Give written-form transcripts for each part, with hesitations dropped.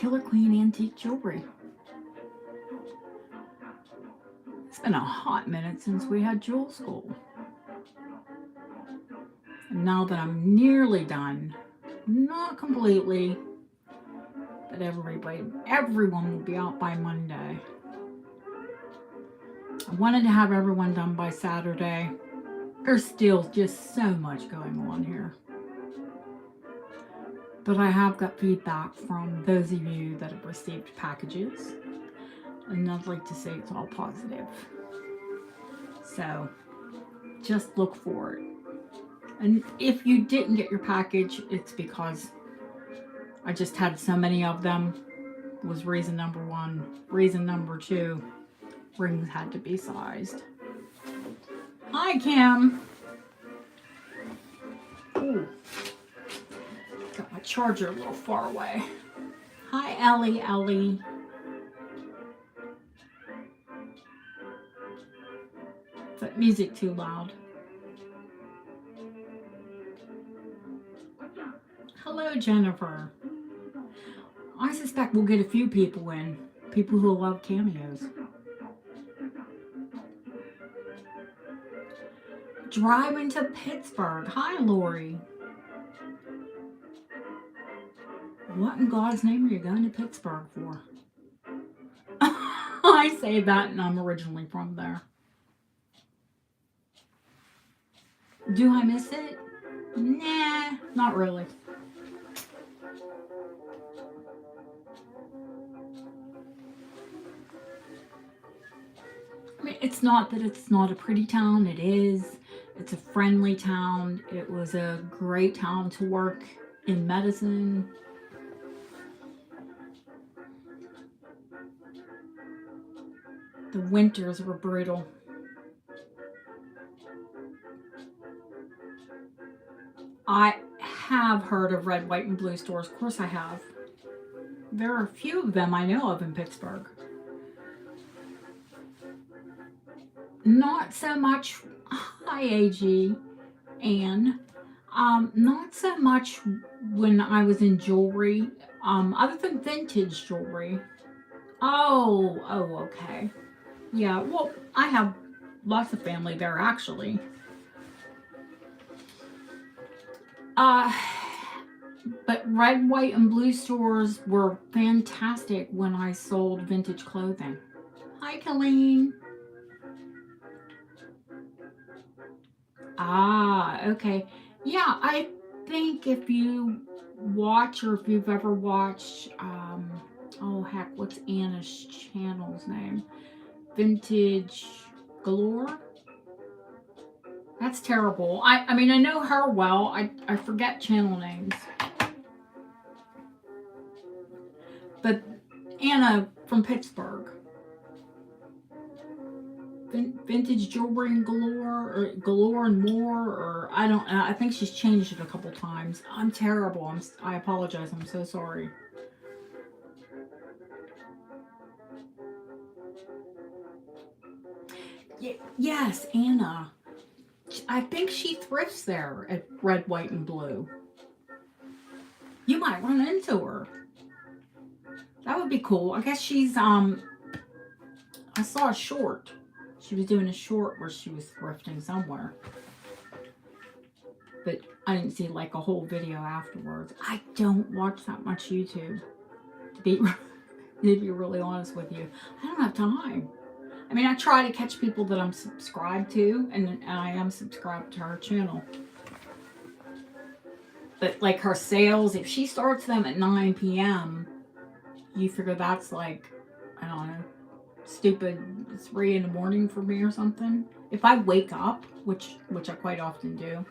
Killer Queen Antique Jewelry. It's been a hot minute since we had jewel school. And now that I'm nearly done, not completely, but everyone will be out by Monday. I wanted to have everyone done by Saturday. There's still just so much going on here. But I have got feedback from those of you that have received packages, and I'd like to say it's all positive. So just look for it. And if you didn't get your package, it's because I just had so many of them, was reason number one. Reason number two, rings had to be sized. Hi, Cam. Ooh. Got my charger a little far away. Hi, Ellie. Is that music too loud? Hello, Jennifer. I suspect we'll get a few people in. People who love cameos. Driving to Pittsburgh. Hi, Lori. What in God's name are you going to Pittsburgh for? I say that and I'm originally from there. Do I miss it? Nah, not really. I mean, it's not that it's not a pretty town. It is. It's a friendly town. It was a great town to work in medicine. The winters were brutal. I have heard of red, white, and blue stores. Of course I have. There are a few of them I know of in Pittsburgh. Not so much, hi AG, and not so much when I was in jewelry, other than vintage jewelry. Oh, okay. Yeah, well, I have lots of family there, actually. But red, white, and blue stores were fantastic when I sold vintage clothing. Hi, Colleen. Okay. Yeah, I think if you watch or if you've ever watched, oh heck, what's Anna's channel's name? Vintage Galore? That's terrible. I mean, I know her well. I forget channel names. But Anna from Pittsburgh. Vintage Jewelry and Galore, or Galore and More, or I don't know. I think she's changed it a couple times. I'm terrible. I apologize. I'm so sorry. Yes, Anna. I think she thrifts there at Red, White, and Blue. You might run into her. That would be cool. I guess she's, I saw a short. She was doing a short where she was thrifting somewhere. But I didn't see like a whole video afterwards. I don't watch that much YouTube. To be really honest with you. I don't have time. I mean, I try to catch people that I'm subscribed to, and I am subscribed to her channel. But like her sales, if she starts them at 9 p.m., you figure that's like, I don't know, stupid 3 in the morning for me or something. If I wake up, which I quite often do,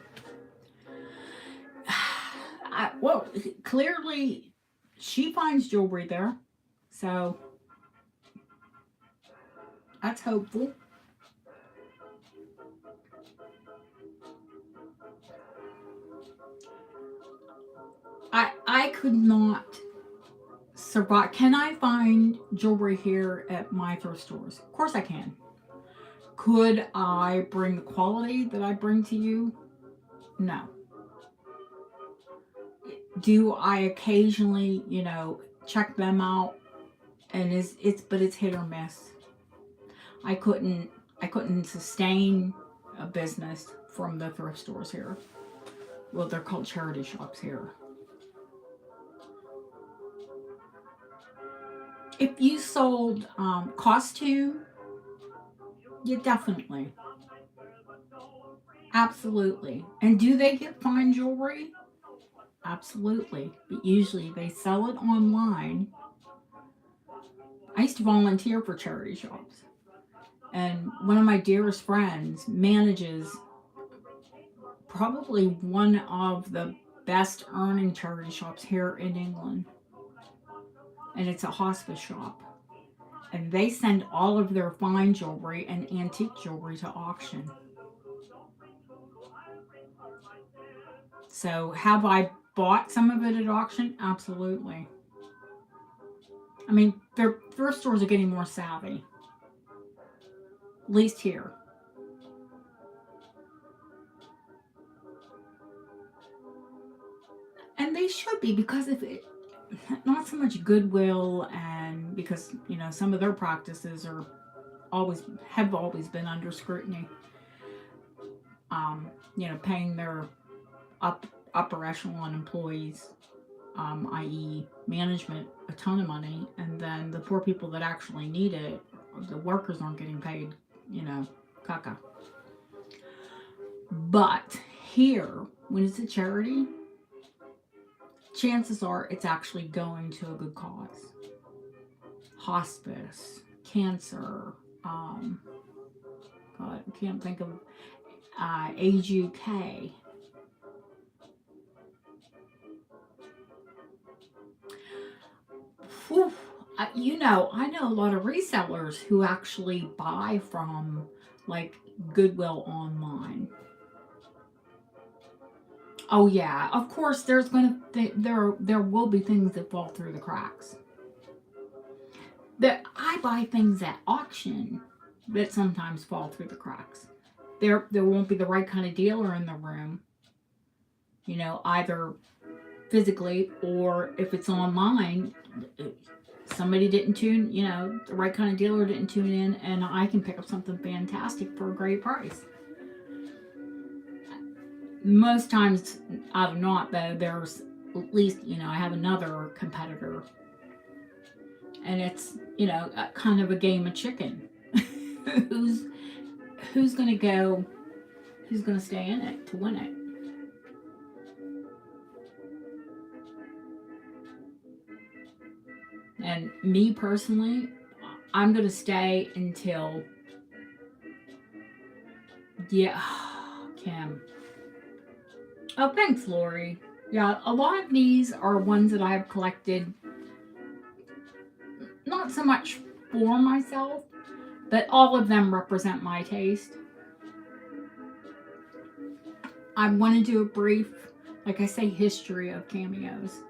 well, clearly she finds jewelry there, so that's hopeful. I could not survive. Can I find jewelry here at my thrift stores? Of course I can. Could I bring the quality that I bring to you? No. Do I occasionally, check them out, and it's hit or miss. I couldn't sustain a business from the thrift stores here. Well, they're called charity shops here. If you sold costume, yeah, definitely. Absolutely. And do they get fine jewelry? Absolutely. But usually they sell it online. I used to volunteer for charity shops. And one of my dearest friends manages probably one of the best earning charity shops here in England. And it's a hospice shop. And they send all of their fine jewelry and antique jewelry to auction. So have I bought some of it at auction? Absolutely. I mean, their thrift stores are getting more savvy. At least here. And they should be, because if it, not so much goodwill, and because, you know, some of their practices are have always been under scrutiny. You know, paying their upper echelon employees, i.e. management, a ton of money, and then the poor people that actually need it, the workers aren't getting paid, you know, caca. But here, when it's a charity, chances are it's actually going to a good cause. Hospice, cancer, God, I can't think of Age UK. Whew. You know, I know a lot of resellers who actually buy from like Goodwill online. Oh yeah, of course there will be things that fall through the cracks. That I buy things at auction that sometimes fall through the cracks. There won't be the right kind of dealer in the room. You know, either physically, or if it's online, somebody didn't tune, you know, the right kind of dealer didn't tune in, and I can pick up something fantastic for a great price. Most times out of not, though, there's at least, you know, I have another competitor, and it's, you know, kind of a game of chicken. who's gonna go, who's gonna stay in it to win it? And me personally, I'm gonna stay until, yeah, Kim. Oh, thanks, Lori. Yeah, a lot of these are ones that I've collected, not so much for myself, but all of them represent my taste. I want to do a brief, like I say, history of cameos.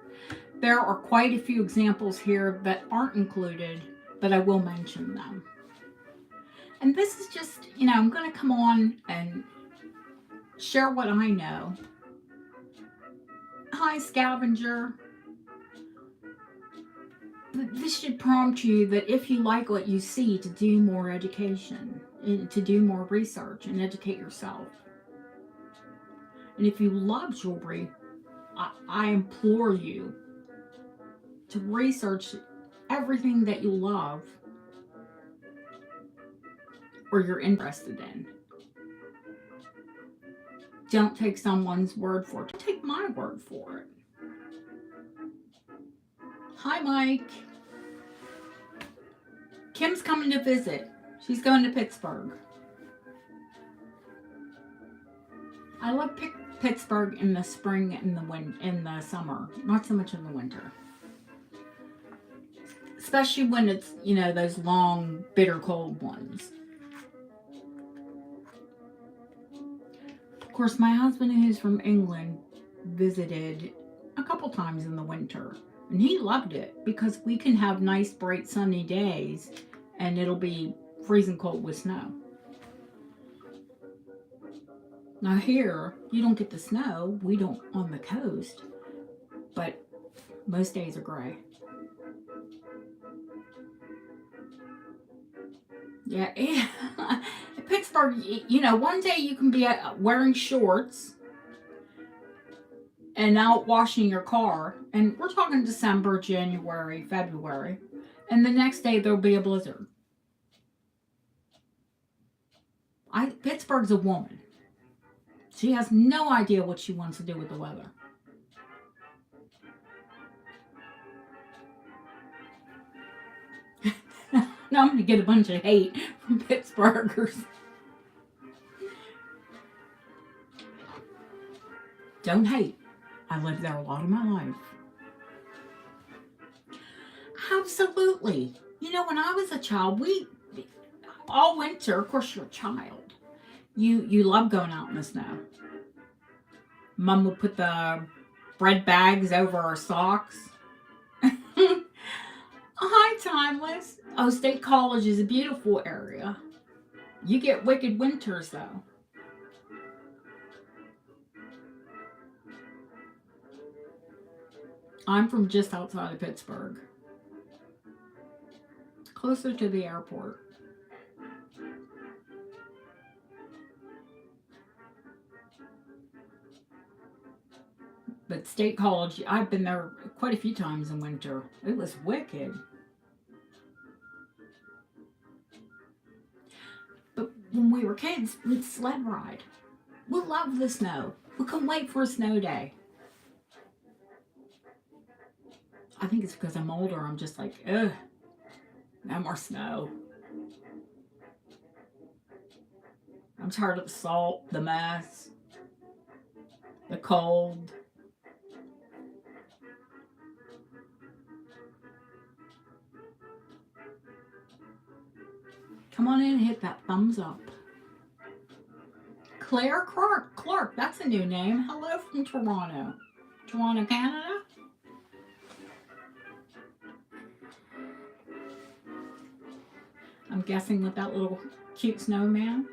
There are quite a few examples here that aren't included, but I will mention them. And this is just, you know, I'm going to come on and share what I know. Hi, Scavenger. This should prompt you that if you like what you see, to do more education, to do more research and educate yourself. And if you love jewelry, I implore you to research everything that you love or you're interested in. Don't take someone's word for it. Take my word for it. Hi, Mike. Kim's coming to visit. She's going to Pittsburgh. I love Pittsburgh in the spring and in the summer, not so much in the winter. Especially when it's, you know, those long, bitter cold ones. Of course, my husband, who's from England, visited a couple times in the winter, and he loved it because we can have nice, bright, sunny days, and it'll be freezing cold with snow. Now here, you don't get the snow. We don't on the coast, but most days are gray. Yeah, Pittsburgh, you know, one day you can be wearing shorts and out washing your car, and we're talking December, January, February, and the next day there'll be a blizzard. Pittsburgh's a woman. She has no idea what she wants to do with the weather. Now I'm going to get a bunch of hate from Pittsburghers. Don't hate. I lived there a lot of my life. Absolutely. You know, when I was a child, we all winter, of course you're a child. You love going out in the snow. Mom would put the bread bags over our socks. Hi, Timeless. Oh, State College is a beautiful area. You get wicked winters, though. I'm from just outside of Pittsburgh. Closer to the airport. But State College, I've been there quite a few times in winter. It was wicked. But when we were kids, we'd sled ride. We loved the snow. We couldn't wait for a snow day. I think it's because I'm older. I'm just like, ugh, no more snow. I'm tired of the salt, the mess, the cold. Come on in and hit that thumbs up. Claire Clark, that's a new name. Hello from Toronto. Toronto, Canada? I'm guessing with that little cute snowman.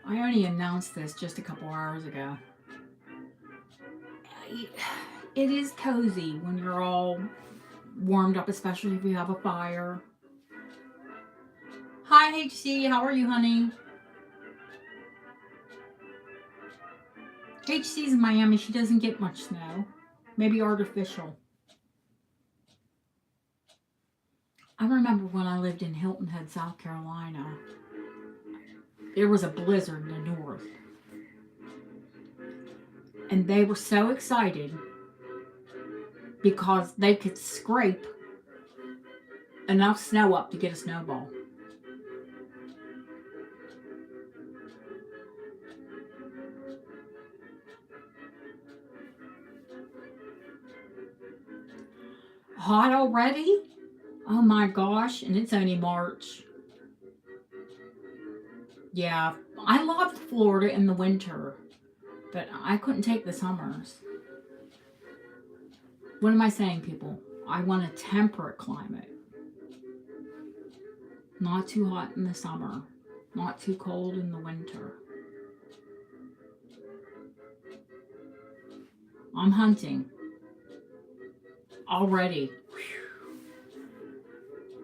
I only announced this just a couple hours ago. It is cozy when you're all warmed up, especially if you have a fire. Hi, HC. How are you, honey? HC's in Miami. She doesn't get much snow. Maybe artificial. I remember when I lived in Hilton Head, South Carolina. There was a blizzard in the north. And they were so excited because they could scrape enough snow up to get a snowball. Hot already? Oh my gosh, and it's only March. Yeah, I loved Florida in the winter, but I couldn't take the summers. What am I saying, people? I want a temperate climate. Not too hot in the summer, not too cold in the winter. I'm hunting. Already.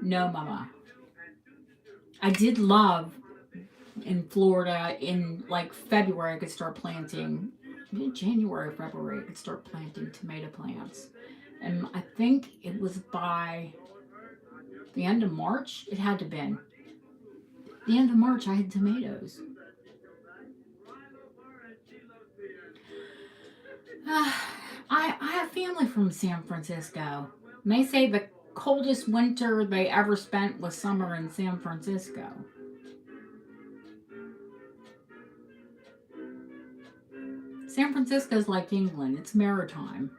No, mama. I did love in Florida in like February I could start planting. January, February I could start planting tomato plants. And I think it was by the end of March, it had to have been. The end of March I had tomatoes. I have family from San Francisco. And they say the coldest winter they ever spent was summer in San Francisco. San Francisco's like England. It's maritime.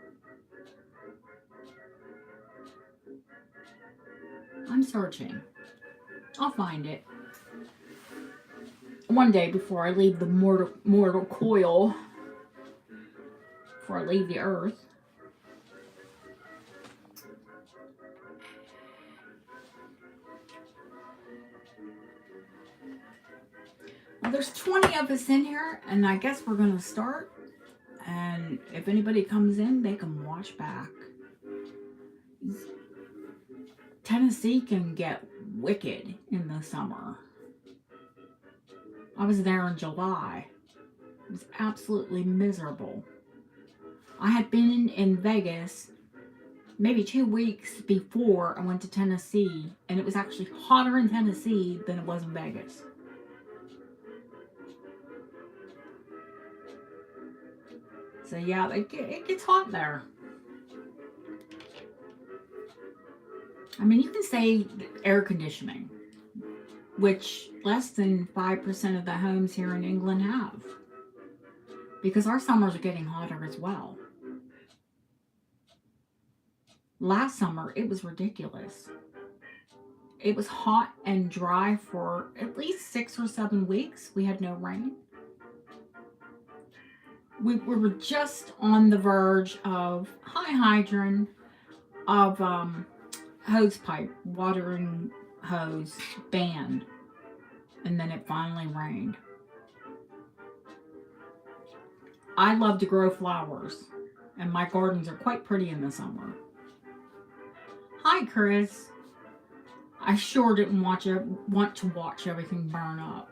I'm searching. I'll find it. One day before I leave the mortal coil. Before I leave the earth. there's 20 of us in here, and I guess we're going to start. And if anybody comes in, they can watch back. Tennessee can get wicked in the summer. I was there in July. It was absolutely miserable. I had been in Vegas maybe 2 weeks before I went to Tennessee, and it was actually hotter in Tennessee than it was in Vegas. So yeah, it gets hot there. I mean, you can say air conditioning, which less than 5% of the homes here in England have, because our summers are getting hotter as well. Last summer, it was ridiculous. It was hot and dry for at least 6 or 7 weeks. We had no rain. We were just on the verge of high hydrant, of hose pipe, watering hose ban, and then it finally rained. I love to grow flowers, and my gardens are quite pretty in the summer. Hi, Chris. I sure didn't want to watch everything burn up.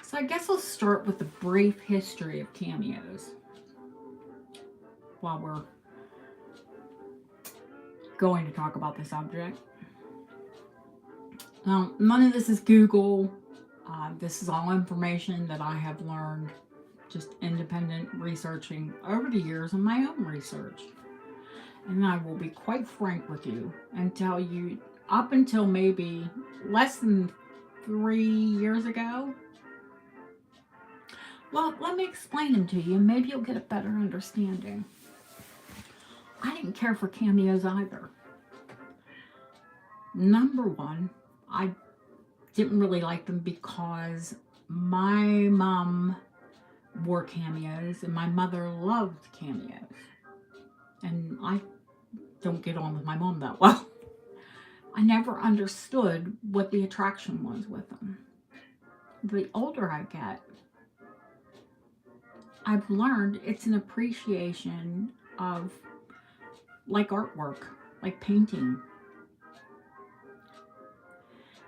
So I guess I'll start with a brief history of cameos while we're going to talk about the subject. Now, none of this is Google. This is all information that I have learned just independent researching over the years in my own research. And I will be quite frank with you and tell you, up until maybe less than 3 years ago, well, let me explain them to you. Maybe you'll get a better understanding. I didn't care for cameos either. Number one, I didn't really like them because my mom wore cameos and my mother loved cameos. And I don't get on with my mom that well. I never understood what the attraction was with them. The older I get, I've learned it's an appreciation of like artwork, like painting.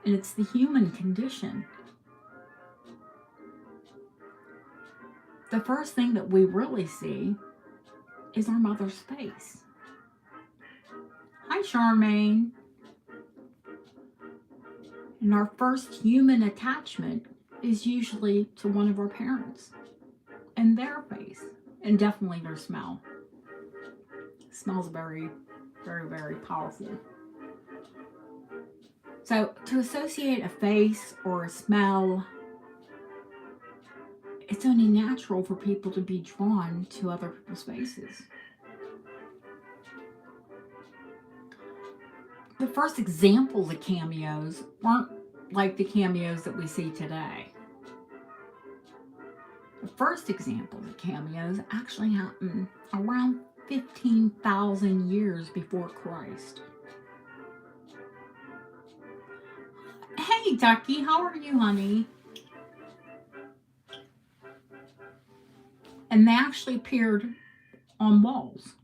And it's the human condition. The first thing that we really see is our mother's face. Hi, Charmaine. And our first human attachment is usually to one of our parents and their face, and definitely their smell. It smells very, very, very powerful. So to associate a face or a smell, it's only natural for people to be drawn to other people's faces. The first examples of cameos weren't like the cameos that we see today. The first examples of cameos actually happened around 15,000 years before Christ. Hey, Ducky, how are you, honey? And they actually appeared on walls.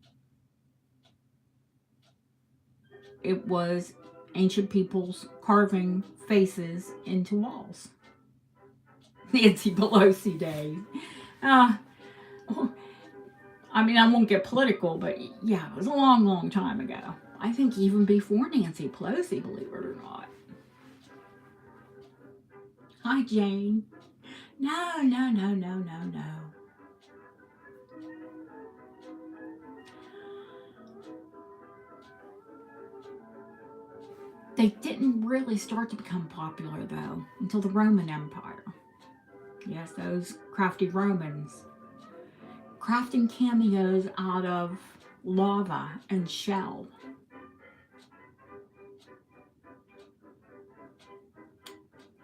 It was ancient peoples carving faces into walls. Nancy Pelosi days. I mean, I won't get political, but yeah, it was a long, long time ago. I think even before Nancy Pelosi, believe it or not. Hi, Jane. No. They didn't really start to become popular, though, until the Roman Empire. Yes, those crafty Romans. Crafting cameos out of lava and shell.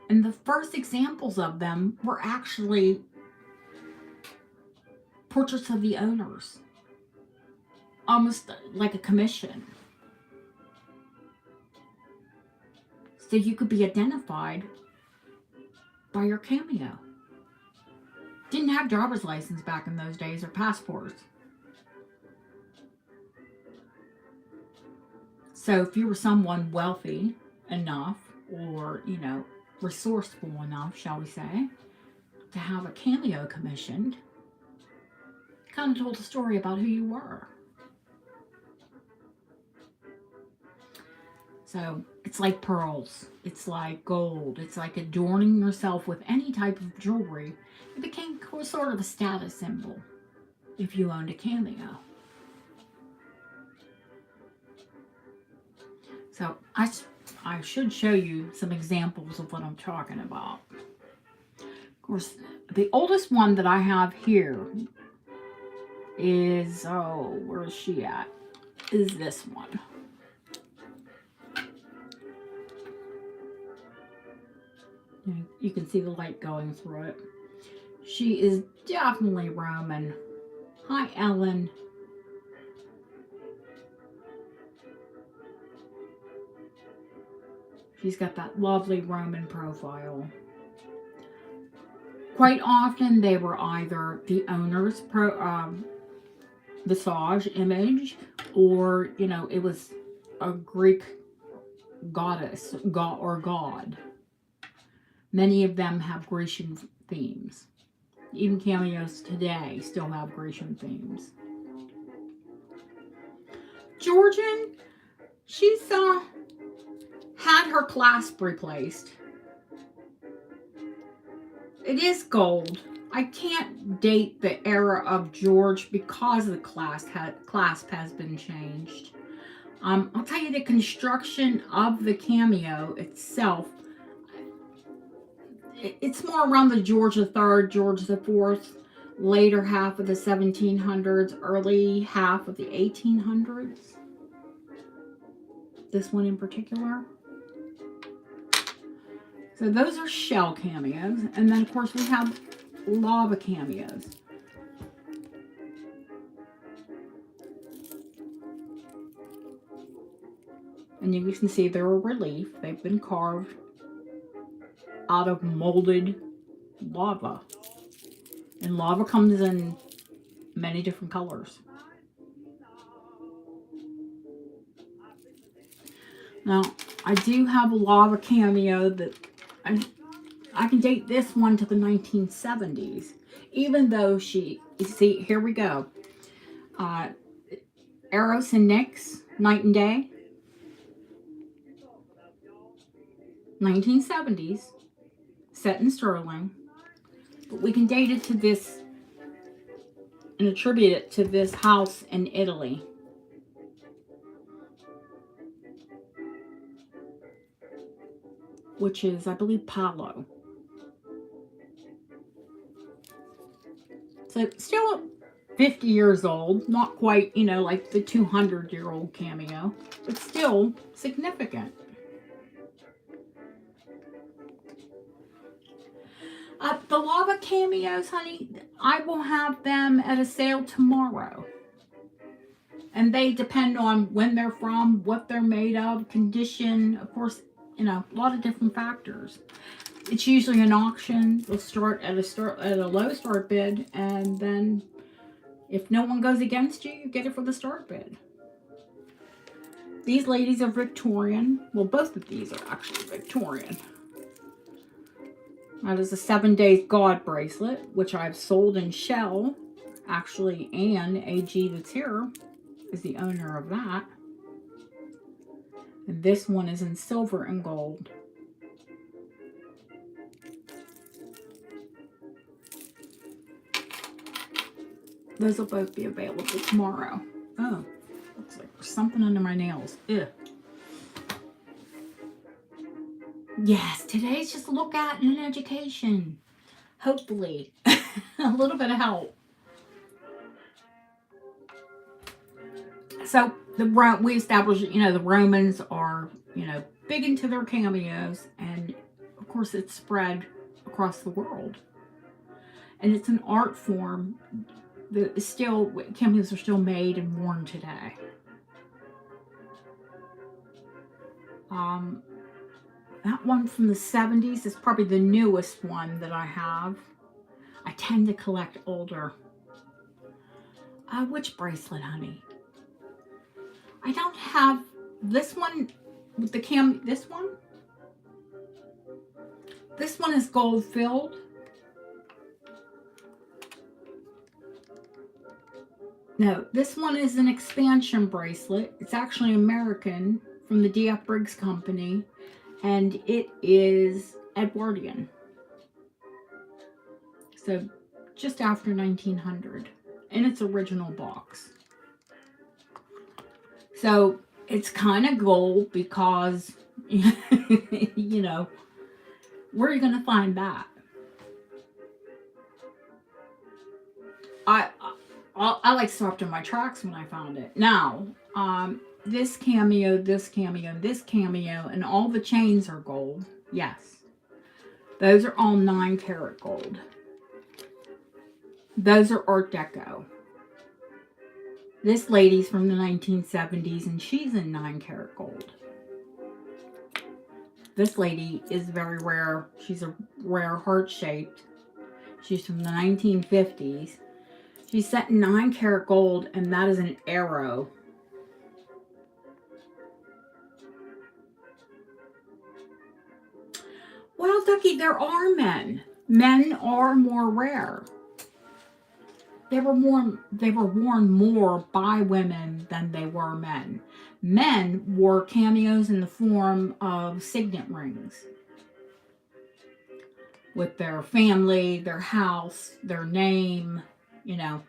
And the first examples of them were actually portraits of the owners. Almost like a commission. so you could be identified by your cameo. Didn't have driver's license back in those days or passports. So if you were someone wealthy enough or, resourceful enough, shall we say, to have a cameo commissioned, kind of told a story about who you were. So it's like pearls, it's like gold, it's like adorning yourself with any type of jewelry. It became sort of a status symbol if you owned a cameo. So I should show you some examples of what I'm talking about. Of course, the oldest one that I have here is, where is she at? Is this one. You can see the light going through it. She is definitely Roman. Hi, Ellen. She's got that lovely Roman profile. Quite often they were either the owner's visage image, or, it was a Greek goddess or god. Many of them have Grecian themes. Even cameos today still have Grecian themes. Georgian, she's had her clasp replaced. It is gold. I can't date the era of George because the clasp has been changed. I'll tell you, the construction of the cameo itself, it's more around the George III, George IV, later half of the 1700s, early half of the 1800s. This one in particular. So those are shell cameos. And then, of course, we have lava cameos. And you can see they're a relief. They've been carved out of molded lava. And lava comes in many different colors. Now, I do have a lava cameo that I can date this one to the 1970s. Even though you see, here we go. Eros and Nyx, Night and Day. 1970s. Set in sterling. But we can date it to this and attribute it to this house in Italy. Which is, I believe, Paolo. So still 50 years old. Not quite, like the 200-year-old cameo. But still significant. The lava cameos, honey, I will have them at a sale tomorrow. And they depend on when they're from, what they're made of, condition, of course, a lot of different factors. It's usually an auction. They'll start at a low start bid, and then if no one goes against you, you get it for the start bid. These ladies are Victorian. Well, both of these are actually Victorian. That is a 7 Days God bracelet, which I've sold in shell. Actually, Anne, AG that's here, is the owner of that. And this one is in silver and gold. Those will both be available tomorrow. Oh, looks like there's something under my nails. Ew. Yes, today's just a look at and an education. Hopefully. A little bit of help. So we established, the Romans are, big into their cameos, and of course it's spread across the world. And it's an art form that is still, cameos are still made and worn today. That one from the 70s is probably the newest one that I have. I tend to collect older. Which bracelet, honey? I don't have this one with the this one. This one is gold filled. No, this one is an expansion bracelet. It's actually American from the D.F. Briggs Company, and it is Edwardian. So just after 1900 in its original box. So it's kind of gold because, you know, where are you going to find that? I like stopped in my tracks when I found it. Now, this cameo, this cameo, this cameo, and all the chains are gold. Yes. Those are all 9 karat gold. Those are Art Deco. This lady's from the 1970s, and she's in 9 karat gold. This lady is very rare. She's a rare heart-shaped. She's from the 1950s. She's set in 9 karat gold, and that is an arrow. Well, Ducky, there are men. Men are more rare. They were worn more by women than they were men. Men wore cameos in the form of signet rings with their family, their house, their name, you know,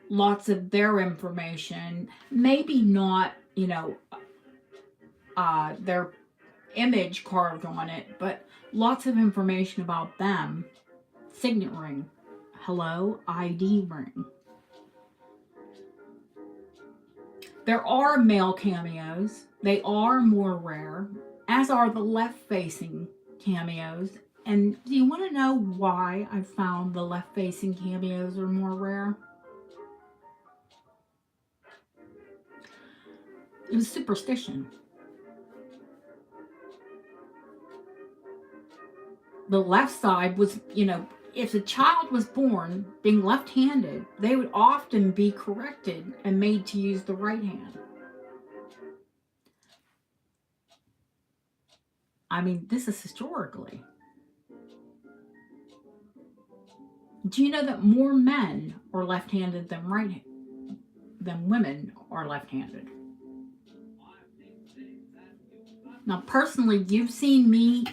lots of their information. Maybe not, you know, their image carved on it, but lots of information about them. Signet ring. Hello, ID ring. There are male cameos. They are more rare, as are the left-facing cameos. And do you want to know why I found the left-facing cameos are more rare? It was superstition. The left side was, you know, if a child was born being left-handed, they would often be corrected and made to use the right hand. I mean, this is historically. Do you know that more men are left-handed than women are left-handed? Now, personally, you've seen me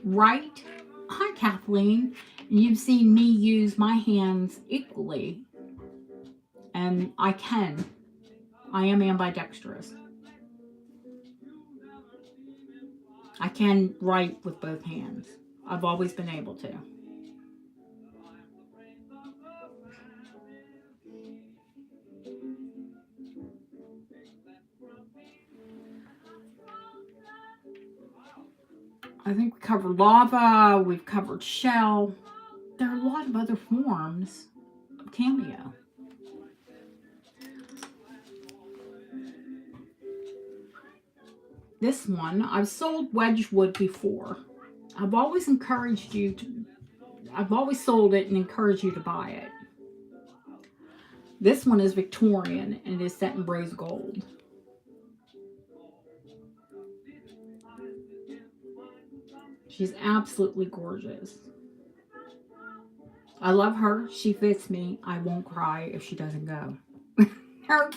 write. Hi, Kathleen. And you've seen me use my hands equally. And I am ambidextrous. I can write with both hands. I've always been able to. I think we covered lava, we've covered shell. There are a lot of other forms of cameo. This one, I've sold Wedgwood before. I've always sold it and encouraged you to buy it. This one is Victorian and it is set in rose gold. She's absolutely gorgeous. I love her. She fits me. I won't cry if she doesn't go.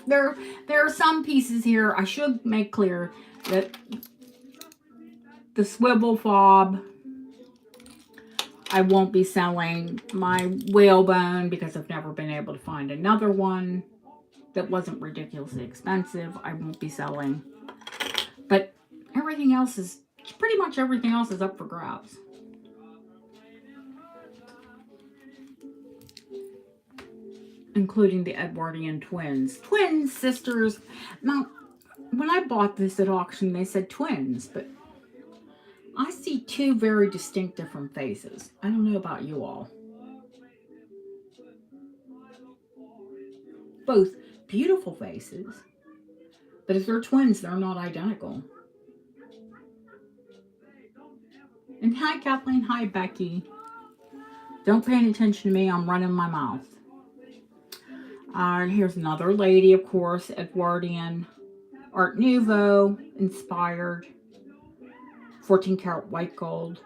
There are some pieces here. I should make clear that the swivel fob, I won't be selling. My whalebone, because I've never been able to find another one that wasn't ridiculously expensive, I won't be selling. But everything else is, pretty much everything else is up for grabs. Including the Edwardian twins. Twin sisters. Now, when I bought this at auction, they said twins, but I see 2 very distinct different faces. I don't know about you all. Both beautiful faces, but if they're twins, they're not identical. And hi, Kathleen. Hi, Becky. Don't pay any attention to me. I'm running my mouth. Here's another lady, of course, Edwardian, Art Nouveau inspired, 14 karat white gold.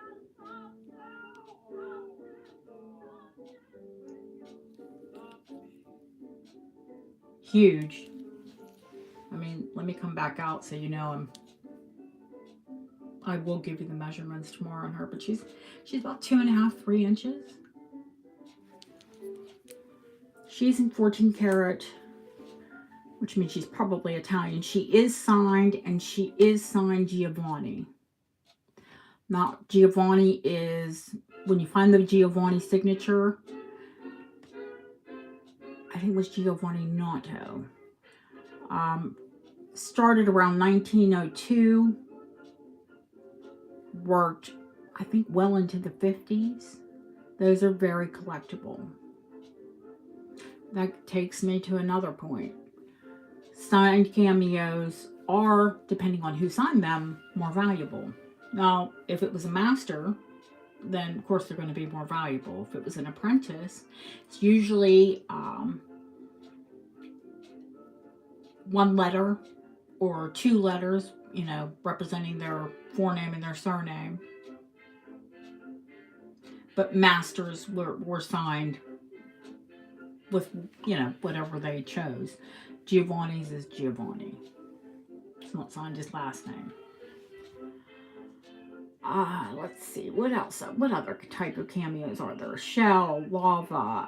Huge. I mean, let me come back out so you know I will give you the measurements tomorrow on her, but she's about 2.5, 3 inches. She's in 14 karat, which means she's probably Italian. She is signed, and she is signed Giovanni. Now, Giovanni is, when you find the Giovanni signature, I think it was Giovanni Nato. Started around 1902, worked, I think, well into the 50s. Those are very collectible. That takes me to another point. Signed cameos are, depending on who signed them, more valuable. Now, if it was a master, then of course they're going to be more valuable. If it was an apprentice, it's usually one letter or 2 letters, you know, representing their forename and their surname. But masters were signed with, you know, whatever they chose. Giovanni's is Giovanni. It's not signed his last name. Let's see, what else? What other type of cameos are there? Shell, lava,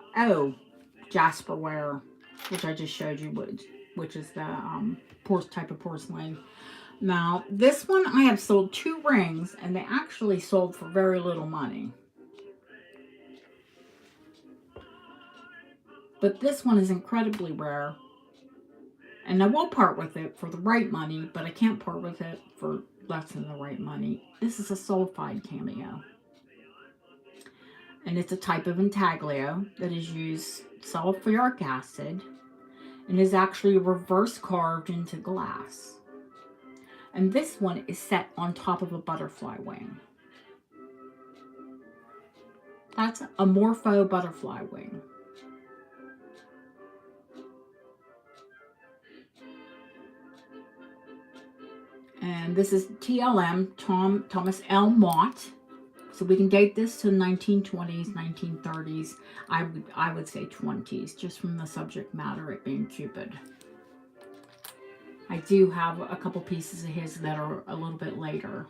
jasperware, which I just showed you, which is the type of porcelain. Now, this one I have sold 2 rings, and they actually sold for very little money. But this one is incredibly rare. And I will part with it for the right money, but I can't part with it for less than the right money. This is a sulfide cameo. And it's a type of intaglio that is used sulfuric acid and is actually reverse carved into glass. And this one is set on top of a butterfly wing. That's a morpho butterfly wing. And this is TLM, Thomas L. Mott. So we can date this to the 1920s, 1930s. I would say 20s, just from the subject matter, it being Cupid. I do have a couple pieces of his that are a little bit later.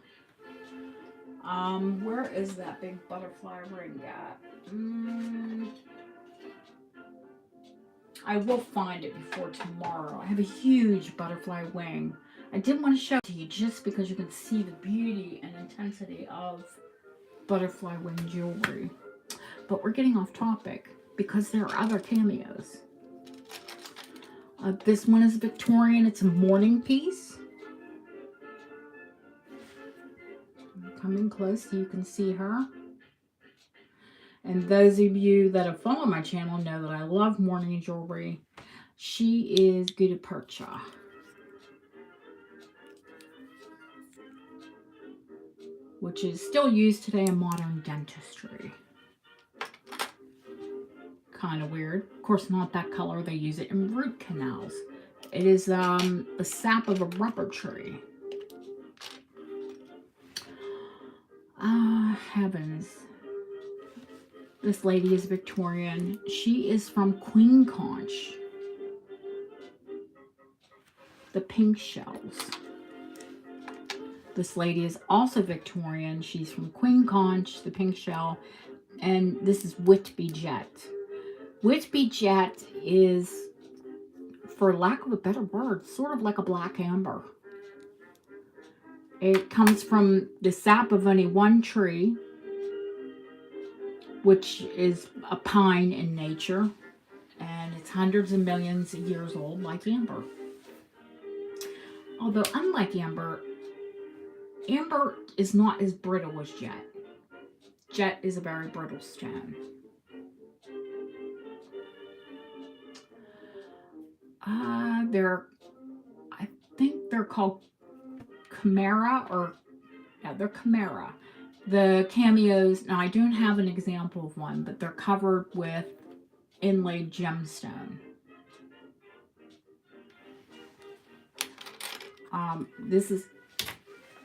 Where is that big butterfly ring at? I will find it before tomorrow. I have a huge butterfly wing. I didn't want to show it to you just because you can see the beauty and intensity of butterfly wing jewelry. But we're getting off topic because there are other cameos. This one is Victorian. It's a mourning piece. Come in close so you can see her. And those of you that have followed my channel know that I love mourning jewelry. She is Gutta Percha. Which is still used today in modern dentistry. Kind of weird. Of course, not that color. They use it in root canals. It is the sap of a rubber tree. Heavens. This lady is Victorian. She is from Queen Conch. The pink shells. This lady is also Victorian. She's from Queen Conch, the pink shell. And this is Whitby Jet. Whitby Jet is, for lack of a better word, sort of like a black amber. It comes from the sap of only one tree, which is a pine in nature. And it's hundreds of millions of years old, like amber. Although, unlike amber, amber is not as brittle as jet. Jet is a very brittle stone. I think they're called Chimera, or yeah, they're Chimera. The cameos, now I don't have an example of one, but they're covered with inlaid gemstone.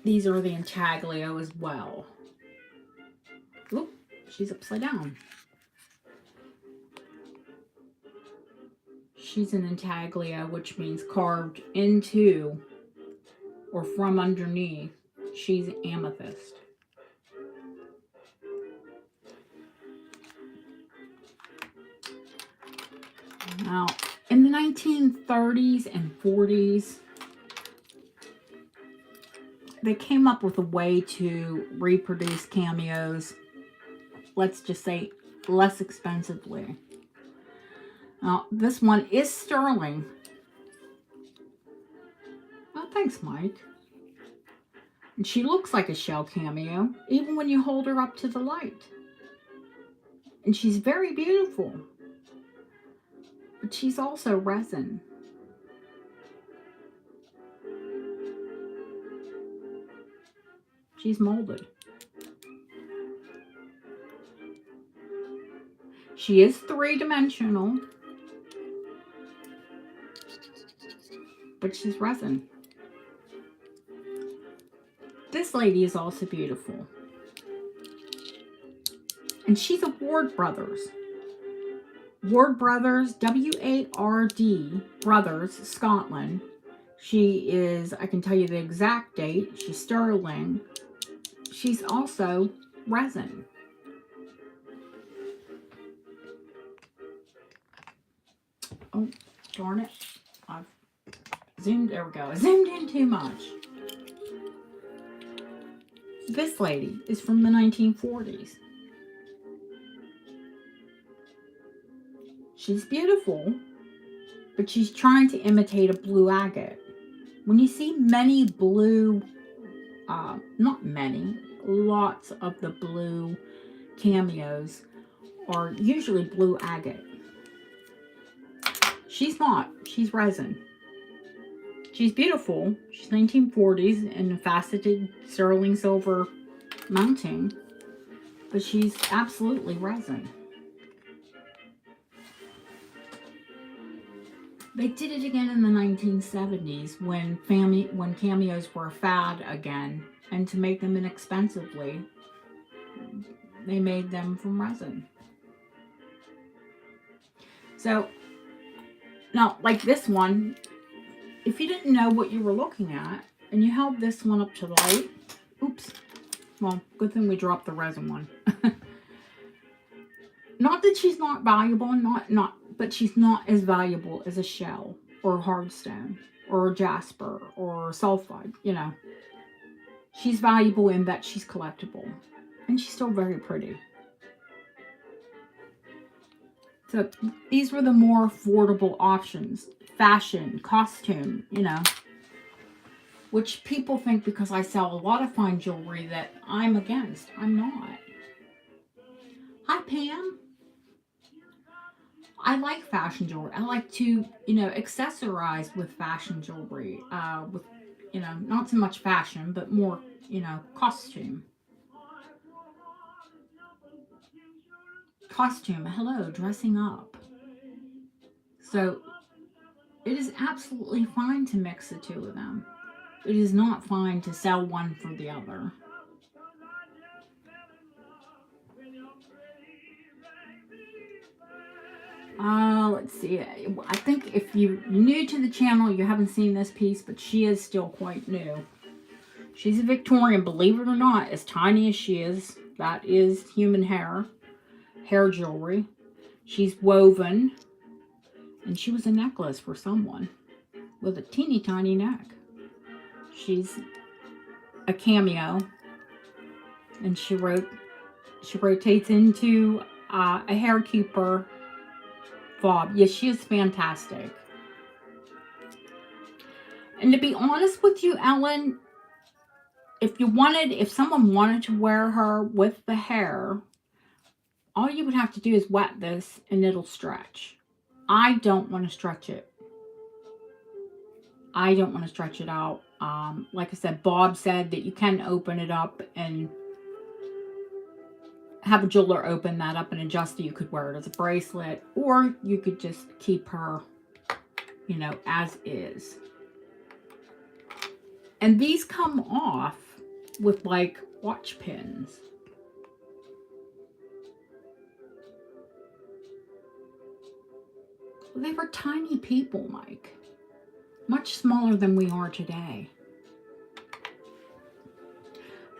These are the intaglio as well. Oop, she's upside down. She's an intaglio, which means carved into or from underneath. She's amethyst. Now, in the 1930s and 40s, they came up with a way to reproduce cameos, let's just say, less expensively. Now, this one is sterling. Oh, thanks, Mike. And she looks like a shell cameo, even when you hold her up to the light. And she's very beautiful. But she's also resin. She's molded. She is three-dimensional, but she's resin. This lady is also beautiful. And she's a Ward Brothers. Ward Brothers, W-A-R-D, Brothers, Scotland. She is, I can tell you the exact date, she's sterling. She's also resin. Oh, darn it. I've zoomed, there we go. I zoomed in too much. This lady is from the 1940s. She's beautiful, but she's trying to imitate a blue agate. When you see many blue, not many, lots of the blue cameos are usually blue agate. She's not. She's resin. She's beautiful. She's 1940s in a faceted sterling silver mounting, but she's absolutely resin. They did it again in the 1970s when cameos were a fad again, and to make them inexpensively, they made them from resin. So, now, like this one, if you didn't know what you were looking at, and you held this one up to the light, oops, well, good thing we dropped the resin one. Not that she's not valuable, but she's not as valuable as a shell, or a hardstone, or a jasper, or sulfide, you know. She's valuable in that she's collectible, and she's still very pretty. So these were the more affordable options. Fashion, costume, you know. Which people think because I sell a lot of fine jewelry that I'm against. I'm not. Hi, Pam. I like fashion jewelry. I like to, you know, accessorize with fashion jewelry. With, you know, not so much fashion, but more, you know, costume. Costume, hello, dressing up. So, it is absolutely fine to mix the two of them. It is not fine to sell one for the other. Let's see. I think if you're new to the channel, you haven't seen this piece, but she is still quite new. She's a Victorian, believe it or not, as tiny as she is. That is human hair jewelry. She's woven, and she was a necklace for someone with a teeny tiny neck. She's a cameo, and she rotates into a hair keeper fob. Yes, she is fantastic. And to be honest with you, Ellen, if someone wanted to wear her with the hair, all you would have to do is wet this and it'll stretch. I don't want to stretch it. I don't want to stretch it out. Like I said, Bob said that you can open it up and have a jeweler open that up and adjust it. You could wear it as a bracelet, or you could just keep her, you know, as is. And these come off with like watch pins. They were tiny people, Mike. Much smaller than we are today.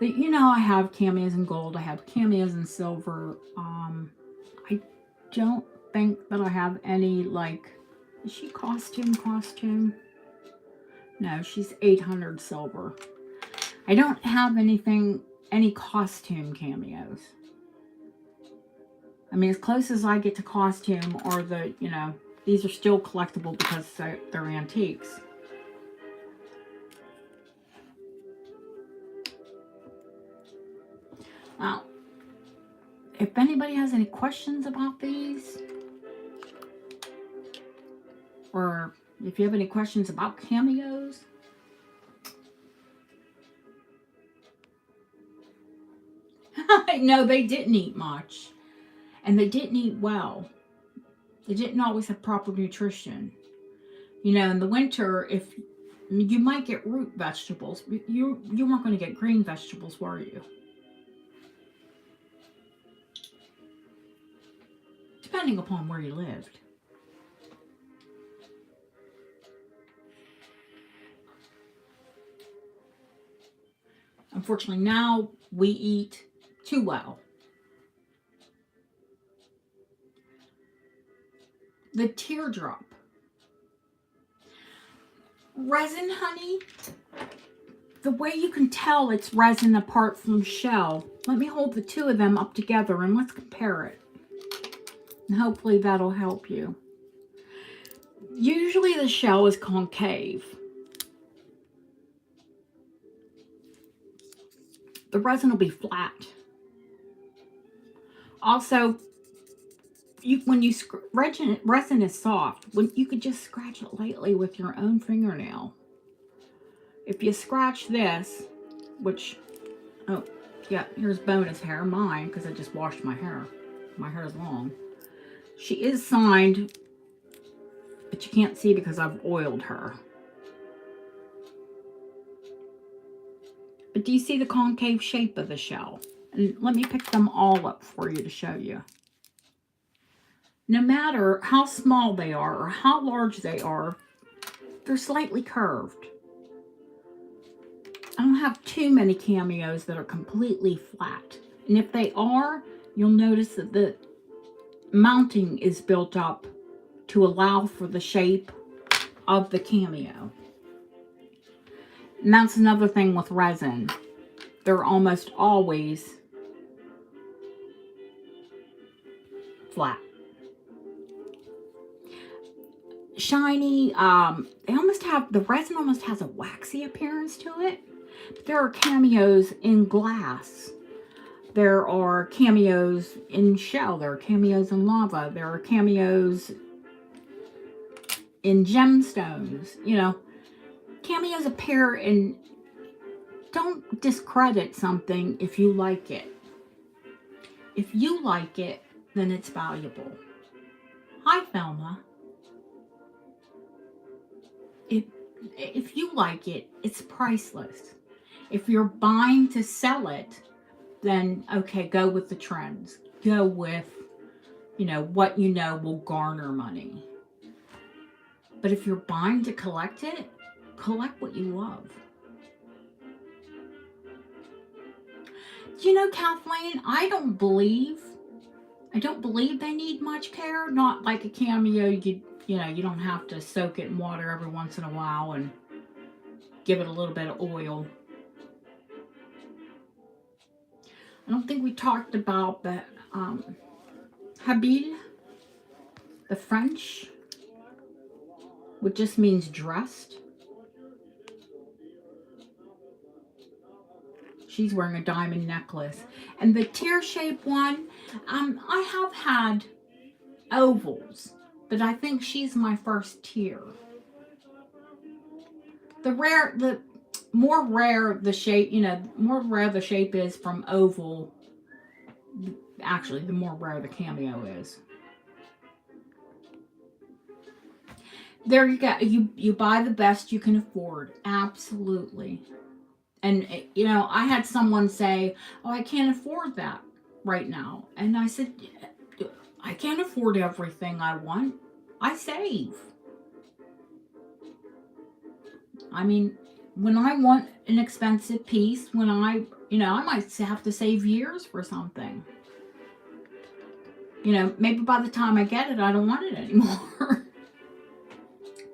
But, you know, I have cameos in gold. I have cameos in silver. I don't think that I have any, like, is she costume? No, she's 800 silver. I don't have any costume cameos. I mean, as close as I get to costume are the, you know, these are still collectible because they're antiques. Now, if anybody has any questions about these, or if you have any questions about cameos, no, they didn't eat much. And they didn't eat well. They didn't always have proper nutrition. You know, in the winter, if you might get root vegetables, you weren't going to get green vegetables, were you? Depending upon where you lived. Unfortunately, now we eat too well. The teardrop. Resin, honey. The way you can tell it's resin apart from shell. Let me hold the two of them up together and let's compare it. And hopefully that'll help you. Usually the shell is concave. The resin will be flat. Also, when you resin is soft, when you could just scratch it lightly with your own fingernail. If you scratch this, which, oh yeah, here's bonus hair, mine, because I just washed my hair. My hair is long. She is signed, but you can't see because I've oiled her. But do you see the concave shape of the shell? And let me pick them all up for you to show you. No matter how small they are or how large they are, they're slightly curved. I don't have too many cameos that are completely flat. And if they are, you'll notice that the mounting is built up to allow for the shape of the cameo. And that's another thing with resin. They're almost always flat. Shiny, they almost have, the resin almost has a waxy appearance to it. But there are cameos in glass. There are cameos in shell. There are cameos in lava. There are cameos in gemstones. You know, cameos appear in, don't discredit something if you like it. If you like it, then it's valuable. Hi, Thelma. If you like it, it's priceless. If you're buying to sell it, then okay, go with the trends. Go with, you know, what you know will garner money. But if you're buying to collect it, collect what you love. You know, Kathleen, I don't believe they need much care. Not like a cameo, you know, you don't have to soak it in water every once in a while and give it a little bit of oil. I don't think we talked about the habille, the French, which just means dressed. She's wearing a diamond necklace. And the tear-shaped one, I have had ovals, but I think she's my first tear. The more rare the shape, you know, more rare the shape is from oval, Actually, the more rare the Cameo is. There you go. You buy the best you can afford. Absolutely. And, you know, I had someone say, oh, I can't afford that right now. And I said, I can't afford everything I want. I save. I mean, when I want an expensive piece, when I might have to save years for something. You know, maybe by the time I get it, I don't want it anymore.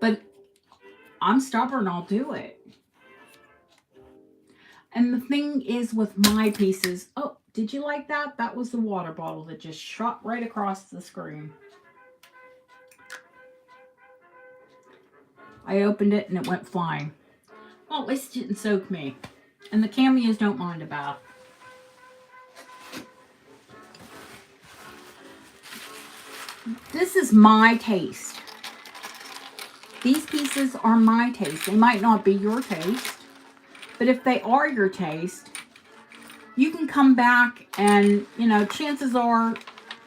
But I'm stubborn, I'll do it. And the thing is with my pieces, oh, did you like that? That was the water bottle that just shot right across the screen. I opened it and it went flying. Well, at least it didn't soak me. And the Cameos don't mind a bath. This is my taste. These pieces are my taste. They might not be your taste, but if they are your taste, you can come back and, you know, chances are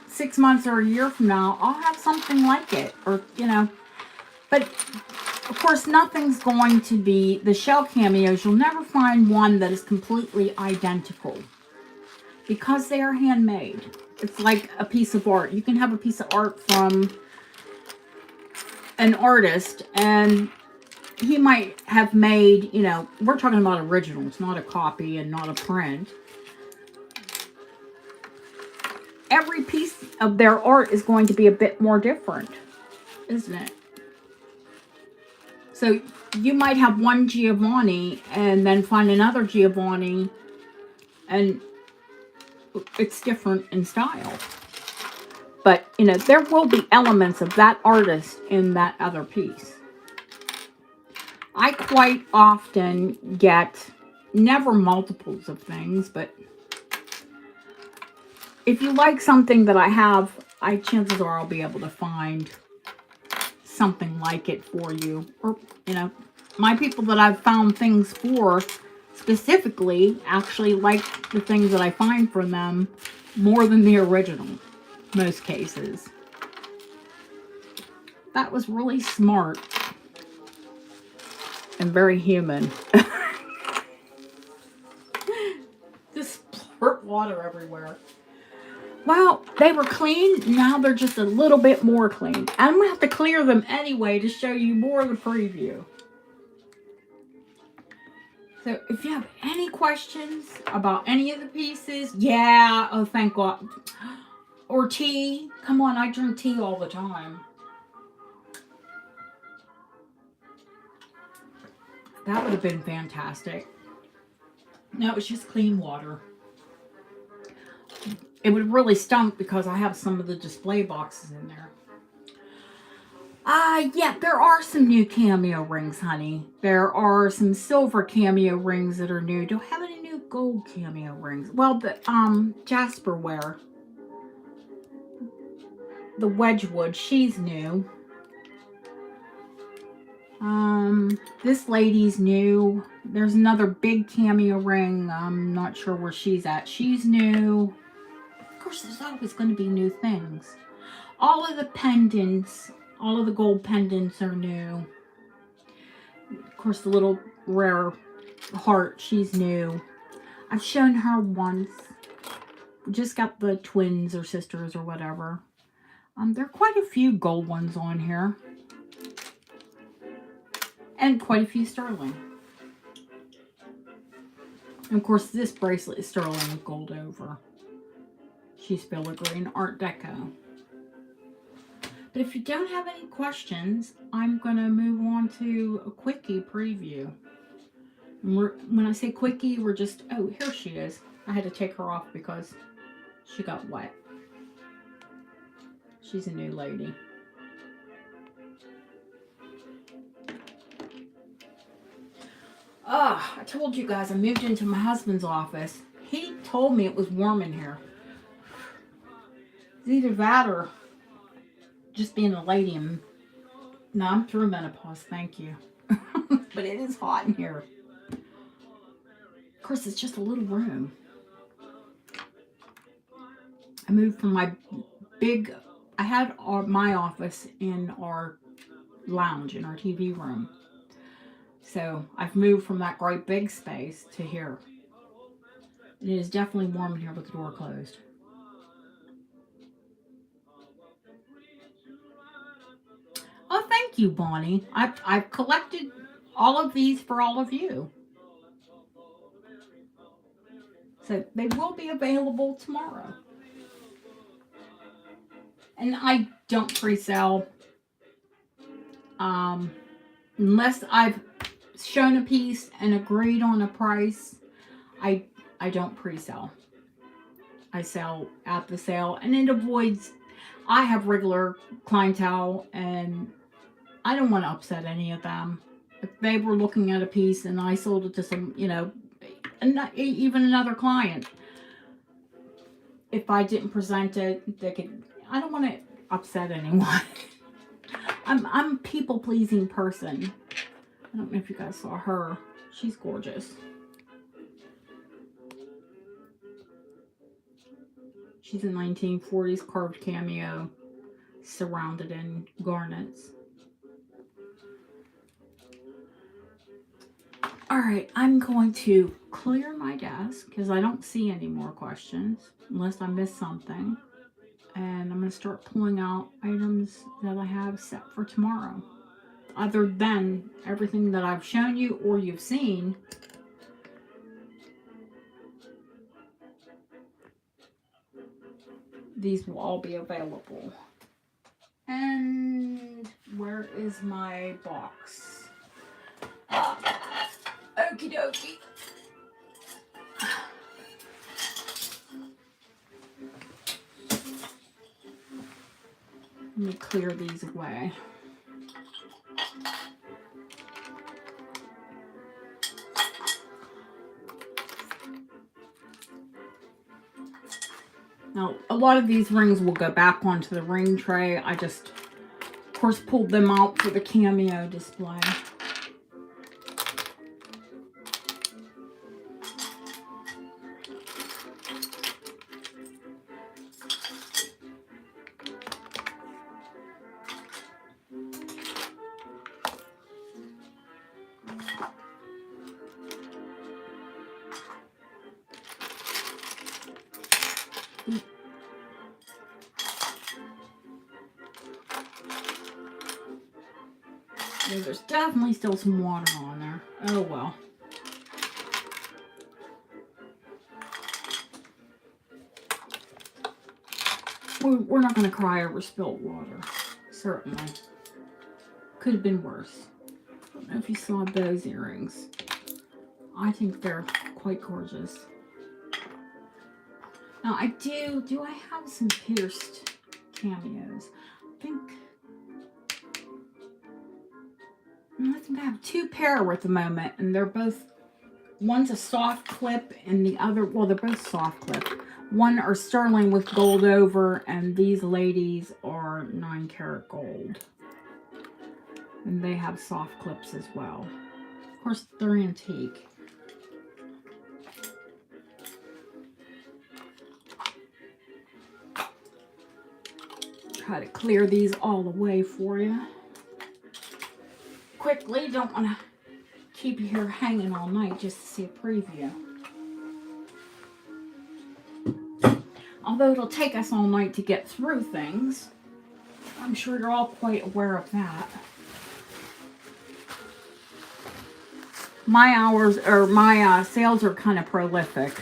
6 months or a year from now, I'll have something like it. Or, you know, but of course, nothing's going to be, the shell Cameos, you'll never find one that is completely identical because they are handmade. It's like a piece of art. You can have a piece of art from an artist and he might have made, you know, we're talking about originals, not a copy and not a print. Every piece of their art is going to be a bit more different, isn't it? So you might have one Giovanni and then find another Giovanni and it's different in style. But, you know, there will be elements of that artist in that other piece. I quite often get, never multiples of things, but if you like something that I have, chances are I'll be able to find something like it for you. Or, you know, my people that I've found things for specifically actually like the things that I find for them more than the original, most cases. That was really smart and very human. Just splurt water everywhere. Well, they were clean. Now they're just a little bit more clean. I'm going to have to clear them anyway to show you more of the preview. So if you have any questions about any of the pieces, yeah, oh, thank God. Or tea. Come on, I drink tea all the time. That would have been fantastic. No, it's just clean water. It would really stunk because I have some of the display boxes in there. Yeah, there are some new Cameo rings, honey. There are some silver Cameo rings that are new. Don't have any new gold Cameo rings. Well, the Jasperware, the Wedgwood, she's new. This lady's new. There's another big Cameo ring. I'm not sure where she's at. She's new. Of course, there's always going to be new things. All of the pendants, all of the gold pendants are new. Of course, the little rare heart, she's new. I've shown her once. Just got the twins or sisters or whatever. There are quite a few gold ones on here. And quite a few sterling. And of course, this bracelet is sterling with gold over. She's filigree Art Deco. But if you don't have any questions, I'm going to move on to a quickie preview. And when I say quickie, we're just, oh, here she is. I had to take her off because she got wet. She's a new lady. I told you guys I moved into my husband's office. He told me it was warm in here. It's either that or just being a lady. And no, I'm through menopause, thank you. But it is hot in here. Of course, it's just a little room. I moved from my big, I had my office in our lounge, in our TV room. So I've moved from that great big space to here. It is definitely warm in here with the door closed. Oh, thank you, Bonnie. I've collected all of these for all of you. So they will be available tomorrow. And I don't pre-sell unless I've shown a piece and agreed on a price. I don't pre-sell. I sell at the sale, and it avoids. I have regular clientele, and I don't want to upset any of them. If they were looking at a piece and I sold it to some, even another client, if I didn't present it, they could. I don't want to upset anyone. I'm a people-pleasing person. I don't know if you guys saw her. She's gorgeous. She's a 1940s carved cameo surrounded in garnets. All right, I'm going to clear my desk because I don't see any more questions unless I missed something. And I'm going to start pulling out items that I have set for tomorrow. Other than everything that I've shown you or you've seen. These will all be available. And where is my box? Okie dokie. Let me clear these away. Now, a lot of these rings will go back onto the ring tray. I just, of course, pulled them out for the Cameo display. Yeah, there's definitely still some water on there. Oh well. We're not going to cry over spilled water. Certainly. Could have been worse. I don't know if you saw those earrings. I think they're quite gorgeous. Now I do I have some pierced cameos? I think I have two pair at the moment, and they're both, one's a soft clip and the other, well, they're both soft clip. One are sterling with gold over, and these ladies are 9-karat gold. And they have soft clips as well. Of course, they're antique. Try to clear these all away for you. Quickly, don't want to keep you here hanging all night just to see a preview. Although it'll take us all night to get through things. I'm sure you're all quite aware of that. My hours, or my sales are kind of prolific.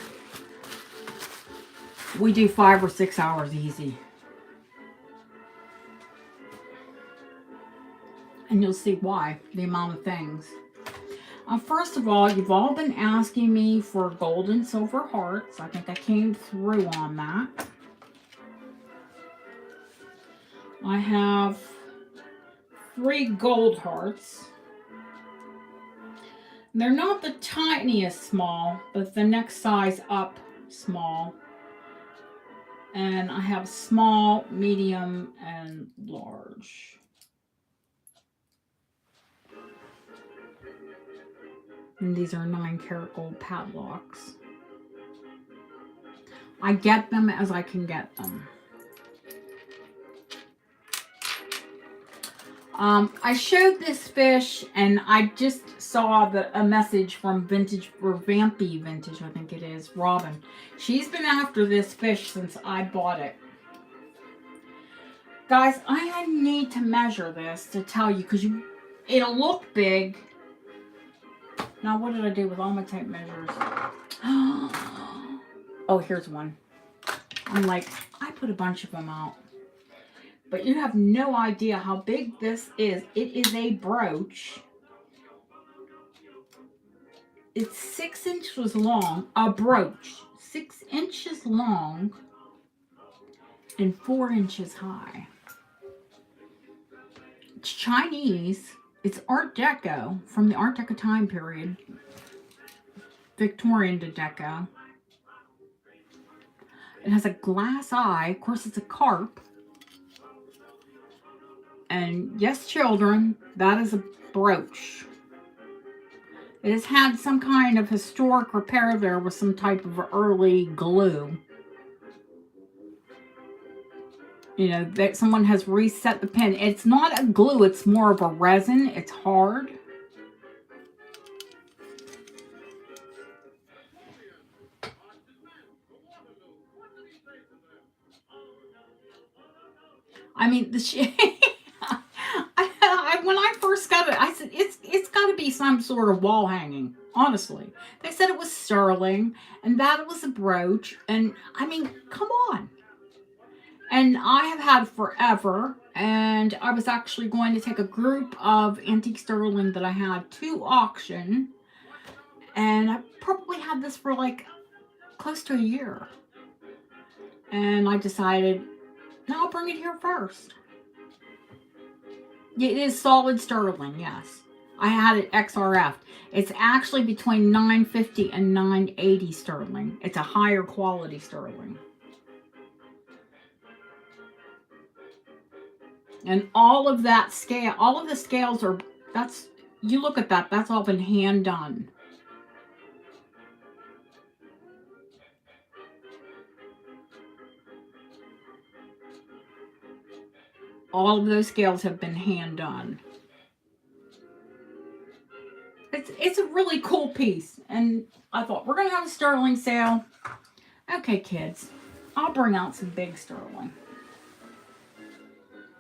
We do 5 or 6 hours easy. And you'll see why, the amount of things. First of all, you've all been asking me for gold and silver hearts. I think I came through on that. I have 3 gold hearts. They're not the tiniest small, but the next size up small. And I have small, medium, and large. And these are 9-karat gold padlocks. I get them as I can get them. I showed this fish and I just saw a message from Vintage, or Vampy Vintage, I think it is, Robin. She's been after this fish since I bought it. Guys, I need to measure this to tell you, because it'll look big. Now, what did I do with all my tape measures? Oh, here's one. I'm like, I put a bunch of them out. But you have no idea how big this is. It is a brooch. It's 6 inches long. A brooch. 6 inches long and 4 inches high. It's Chinese. It's Art Deco, from the Art Deco time period. Victorian to Deco. It has a glass eye. Of course, it's a carp. And yes, children, that is a brooch. It has had some kind of historic repair there with some type of early glue. You know, that someone has reset the pin. It's not a glue, it's more of a resin. It's hard. I mean, when I first got it, I said, it's got to be some sort of wall hanging, honestly. They said it was sterling, and that it was a brooch, and I mean, come on. And I have had forever, and I was actually going to take a group of antique sterling that I had to auction, and I probably had this for like close to a year. And I decided, no, I'll bring it here first. It is solid sterling, yes. I had it XRF. It's actually between $9.50 and $9.80 sterling. It's a higher quality sterling. And all of that scale, all of the scales are, you look at that, that's all been hand done. All of those scales have been hand done. It's a really cool piece. And I thought, we're going to have a sterling sale. Okay, kids, I'll bring out some big sterling.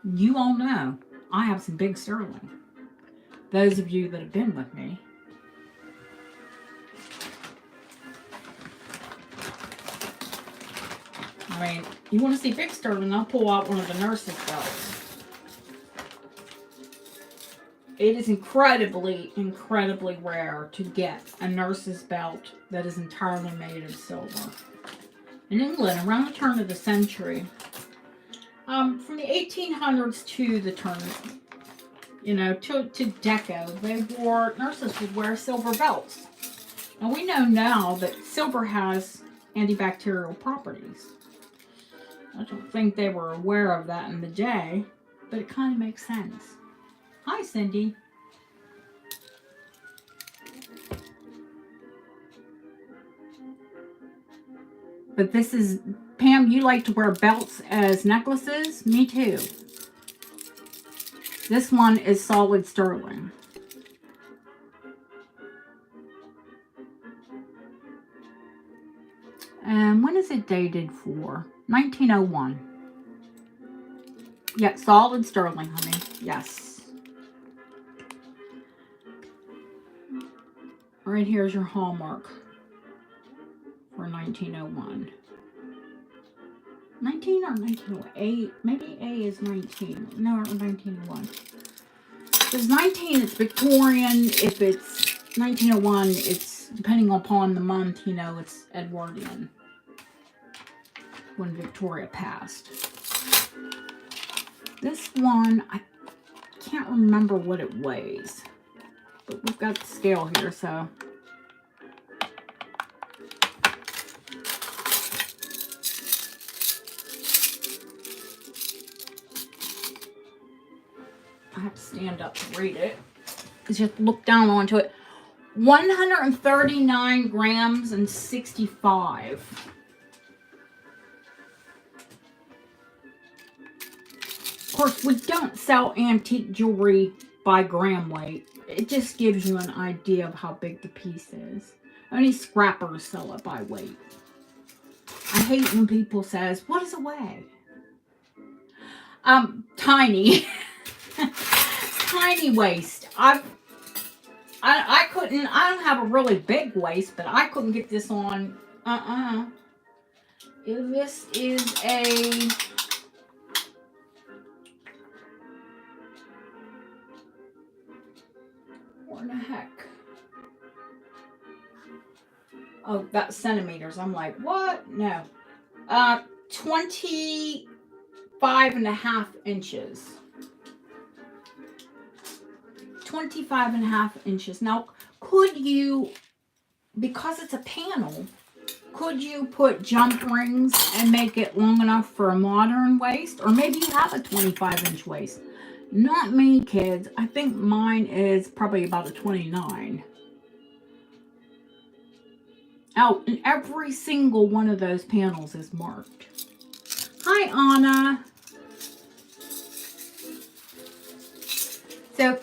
You all know I have some big sterling. Those of you that have been with me. I mean, you want to see big sterling, I'll pull out one of the nurses' belts. It is incredibly, incredibly rare to get a nurse's belt that is entirely made of silver. In England, around the turn of the century, from the 1800s to the turn, to Deco, nurses would wear silver belts. And we know now that silver has antibacterial properties. I don't think they were aware of that in the day, but it kind of makes sense. Hi, Cindy. But this is, Pam, you like to wear belts as necklaces? Me too. This one is solid sterling. And when is it dated for? 1901. Yeah, solid sterling, honey. Yes. Right here's your hallmark for 1901. 19 or 1908? Maybe A is 19. No, 1901. If it's 19, it's Victorian. If it's 1901, it's, depending upon the month, it's Edwardian. When Victoria passed. This one, I can't remember what it weighs. But we've got the scale here, so. I have to stand up to read it. Because you have to look down onto it. 139 grams and 65. course, we don't sell antique jewelry by gram weight. It just gives you an idea of how big the piece is. Only scrappers sell it by weight. I hate when people says, what does it weigh? Tiny. Tiny waist. I couldn't, I don't have a really big waist, but I couldn't get this on. This is a, where in the heck? Oh, that's centimeters. I'm like, what? No. 25.5 inches. 25.5 inches. Now, could you, because it's a panel, could you put jump rings and make it long enough for a modern waist? Or maybe you have a 25-inch waist. Not me, kids. I think mine is probably about a 29. Oh, and every single one of those panels is marked. Hi, Anna. So,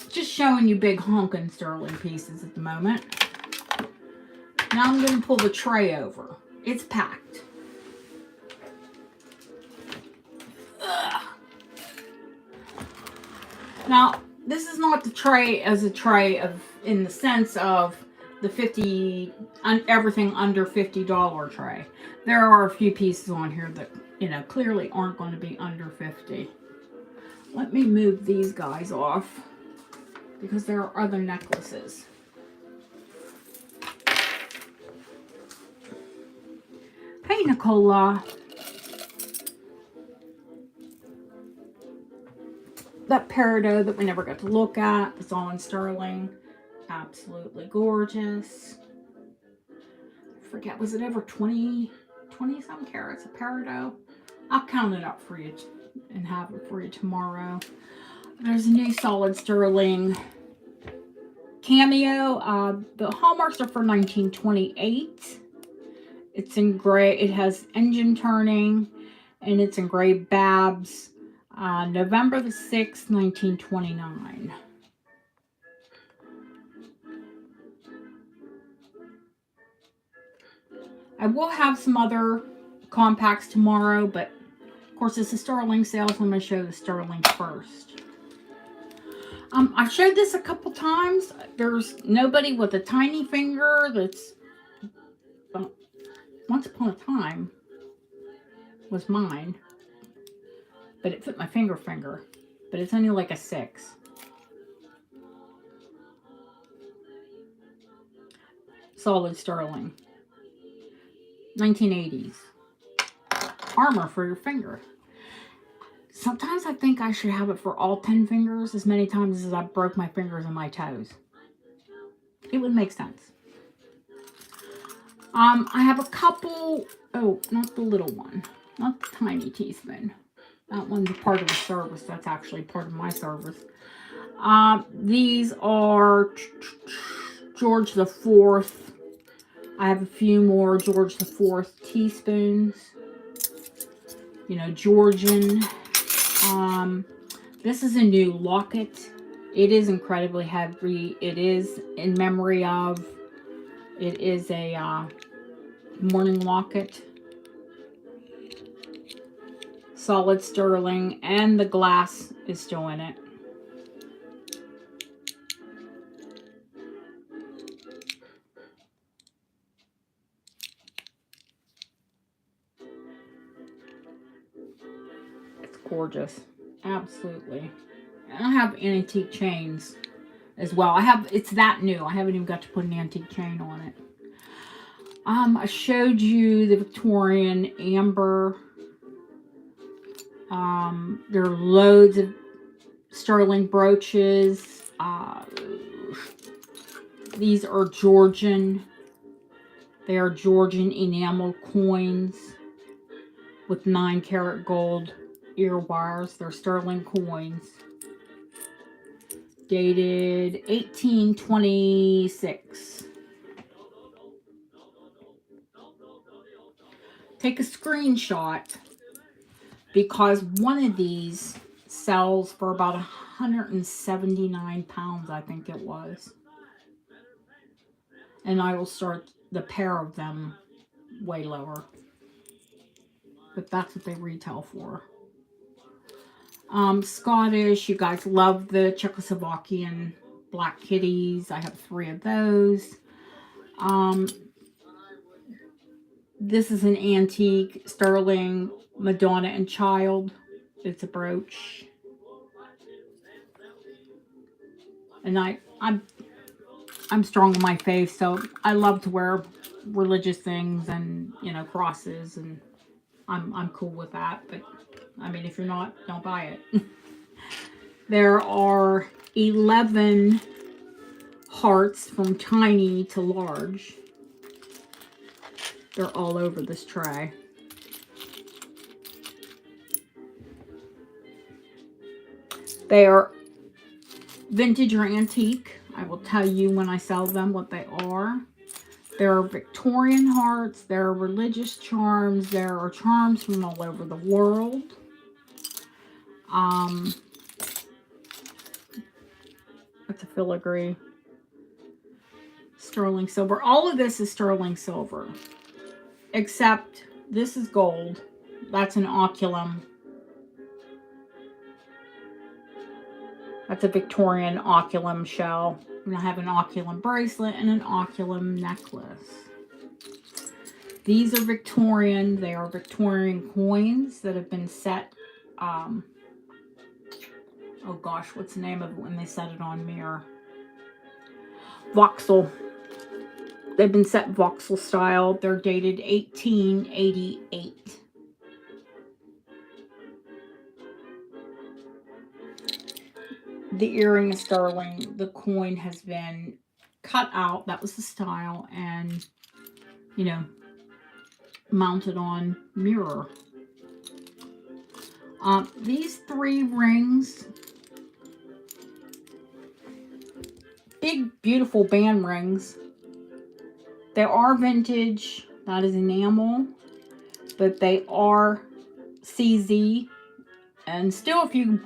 just showing you big honking sterling pieces at the moment. Now I'm going to pull the tray over. It's packed. Ugh. Now, this is not the tray as a tray of, in the sense of the 50, everything under $50 tray. There are a few pieces on here that, you know, clearly aren't going to be under 50. Let me move these guys off because there are other necklaces. Hey, Nicola. That peridot that we never got to look at. It's all in sterling. Absolutely gorgeous. I forget, was it over 20 some carats, a peridot? I'll count it up for you and have it for you tomorrow. There's a new solid sterling Cameo. The hallmarks are for 1928. It's in gray. It has engine turning, and it's in gray babs. November the 6th, 1929. I will have some other compacts tomorrow, but of course it's a sterling sale, so I'm going to show the sterling first. I've showed this a couple times. There's nobody with a tiny finger that's, once upon a time, was mine. But it fit my finger. But it's only like a 6. Solid sterling. 1980s. Armor for your finger. Sometimes I think I should have it for all 10 fingers as many times as I broke my fingers and my toes. It would make sense. I have a couple, oh, not the little one. Not the tiny teaspoon. That one's a part of the service. That's actually part of my service. These are George the 4th. I have a few more George the 4th teaspoons. You know, Georgian. This is a new locket. It is incredibly heavy. It is in memory of. It is a morning locket. Solid sterling, and the glass is still in it. It's gorgeous. Absolutely. And I have antique chains as well. It's that new. I haven't even got to put an antique chain on it. I showed you the Victorian amber. There are loads of sterling brooches. These are Georgian. They are Georgian enamel coins with 9-karat gold ear wires. They're sterling coins. Dated 1826. Take a screenshot because one of these sells for about 179 pounds, I think it was. And I will start the pair of them way lower. But that's what they retail for. Scottish, you guys love the Czechoslovakian black kitties. I have 3 of those. This is an antique sterling Madonna and Child. It's a brooch. And I'm strong in my faith, so I love to wear religious things and, you know, crosses, and I'm cool with that. But I mean, if you're not, don't buy it. There are 11 hearts from tiny to large. They're all over this tray. They are vintage or antique. I will tell you when I sell them what they are. There are Victorian hearts. There are religious charms. There are charms from all over the world. That's a filigree. Sterling silver. All of this is sterling silver. Except this is gold. That's an oculum. That's a Victorian oculum shell. And I have an oculum bracelet and an oculum necklace. These are Victorian. They are Victorian coins that have been set. Oh gosh, what's the name of it when they set it on mirror? Voxel. They've been set voxel style. They're dated 1888. The earring is sterling. The coin has been cut out. That was the style. And, you know, mounted on mirror. These 3 rings, big, beautiful band rings. They are vintage. That is enamel. But they are CZ. And still, if you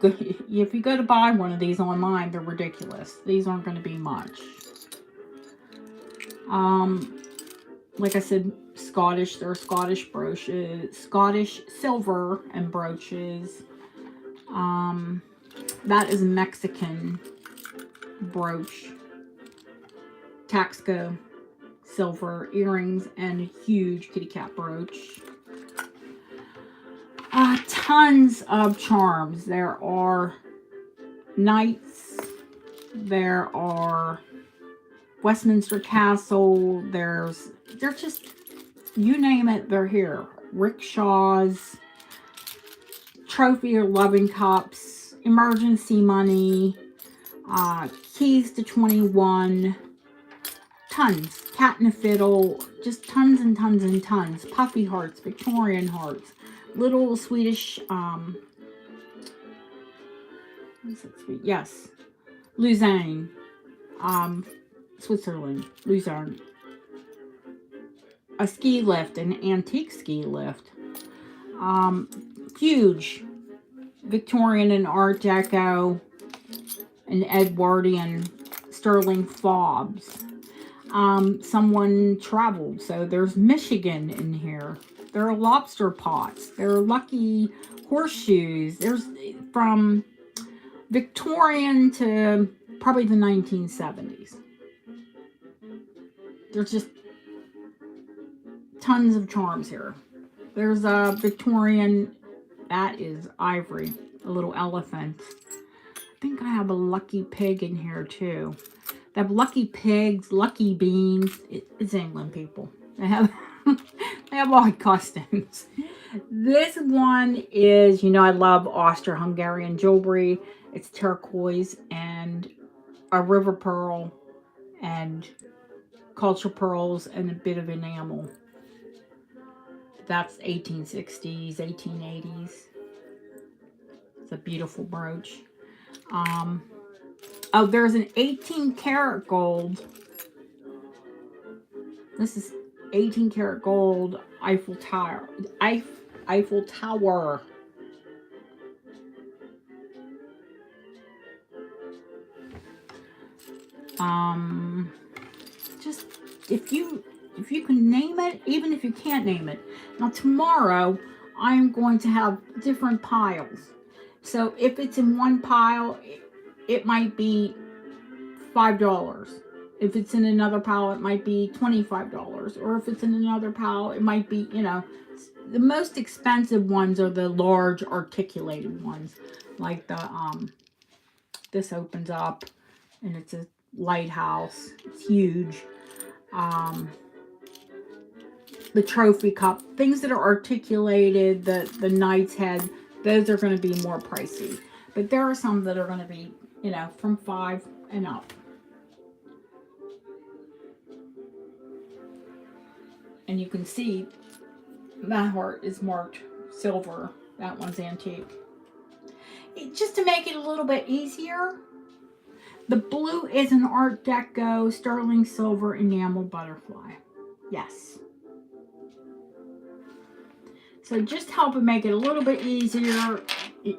go to buy one of these online, they're ridiculous. These aren't going to be much. Like I said, Scottish. There are Scottish brooches, Scottish silver and brooches. That is a Mexican brooch. Taxco silver earrings and a huge kitty cat brooch. Tons of charms. There are knights. There are Westminster Castle. They're just, you name it, they're here. Rickshaws, trophy or loving cups, emergency money, keys to 21, tons. Cat and a fiddle, just tons and tons and tons. Puffy hearts, Victorian hearts, little Swedish, what is it, sweet? Yes, Lausanne, Switzerland, Luzerne. A ski lift, an antique ski lift. Huge Victorian and Art Deco and Edwardian sterling fobs. Someone traveled, so there's Michigan in here. There are lobster pots. There are lucky horseshoes. There's from Victorian to probably the 1970s. There's just tons of charms here. There's a Victorian, that is ivory, a little elephant. I think I have a lucky pig in here too. They have lucky pigs, lucky beans. It's England, people. They have they have odd costumes. This one is, you know, I love Austro-Hungarian jewelry. It's turquoise and a river pearl and culture pearls and a bit of enamel. That's 1860s, 1880s. It's a beautiful brooch. Oh, there's an 18 karat gold. This is 18 karat gold Eiffel Tower. Eiffel Tower Just if you can name it, even if you can't name it. Now tomorrow I'm going to have different piles. So if it's in one pile, it might be $5. If it's in another pile, it might be $25. Or if it's in another pile, it might be, the most expensive ones are the large articulated ones. Like the, this opens up and it's a lighthouse. It's huge. The trophy cup, things that are articulated, the knight's head, those are going to be more pricey. But there are some that are going to be, from $5 and up. And you can see that heart is marked silver. That one's antique. Just to make it a little bit easier, the blue is an Art Deco sterling silver enamel butterfly. Yes. So just help it make it a little bit easier,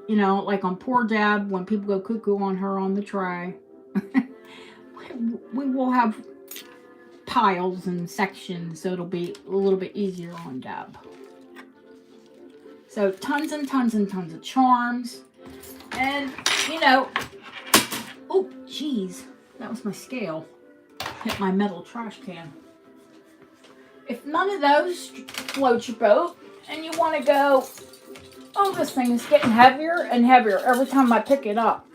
like on poor Deb, when people go cuckoo on her on the tray. We will have piles and sections, so it'll be a little bit easier on Deb. So tons and tons and tons of charms. And, oh, geez, that was my scale. Hit my metal trash can. If none of those float your boat, and you want to go, oh, this thing is getting heavier and heavier every time I pick it up.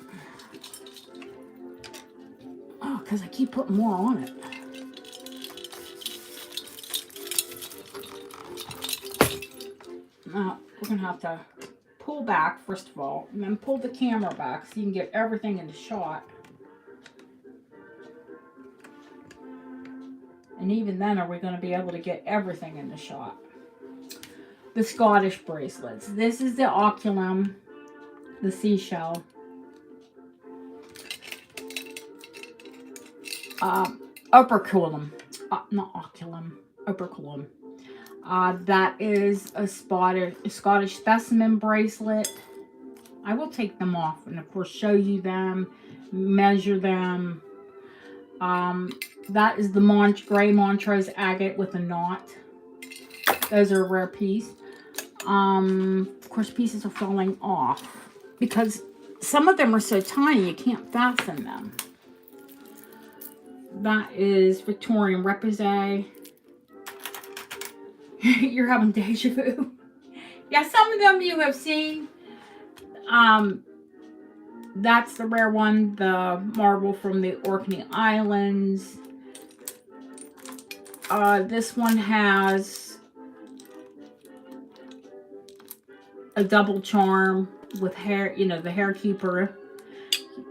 Oh, because I keep putting more on it. Now, we're going to have to pull back, first of all, and then pull the camera back so you can get everything into shot. And even then, are we going to be able to get everything into shot? The Scottish bracelets. This is the oculum, the seashell. Operculum. Not oculum, operculum. That is a Scottish specimen bracelet. I will take them off and of course show you them, measure them. That is the gray Montrose agate with a knot. Those are a rare piece. Of course, pieces are falling off because some of them are so tiny you can't fasten them. That is Victorian repoussé. You're having deja vu. Yeah, some of them you have seen. That's the rare one, the marble from the Orkney Islands. This one has a double charm with hair, the hair keeper.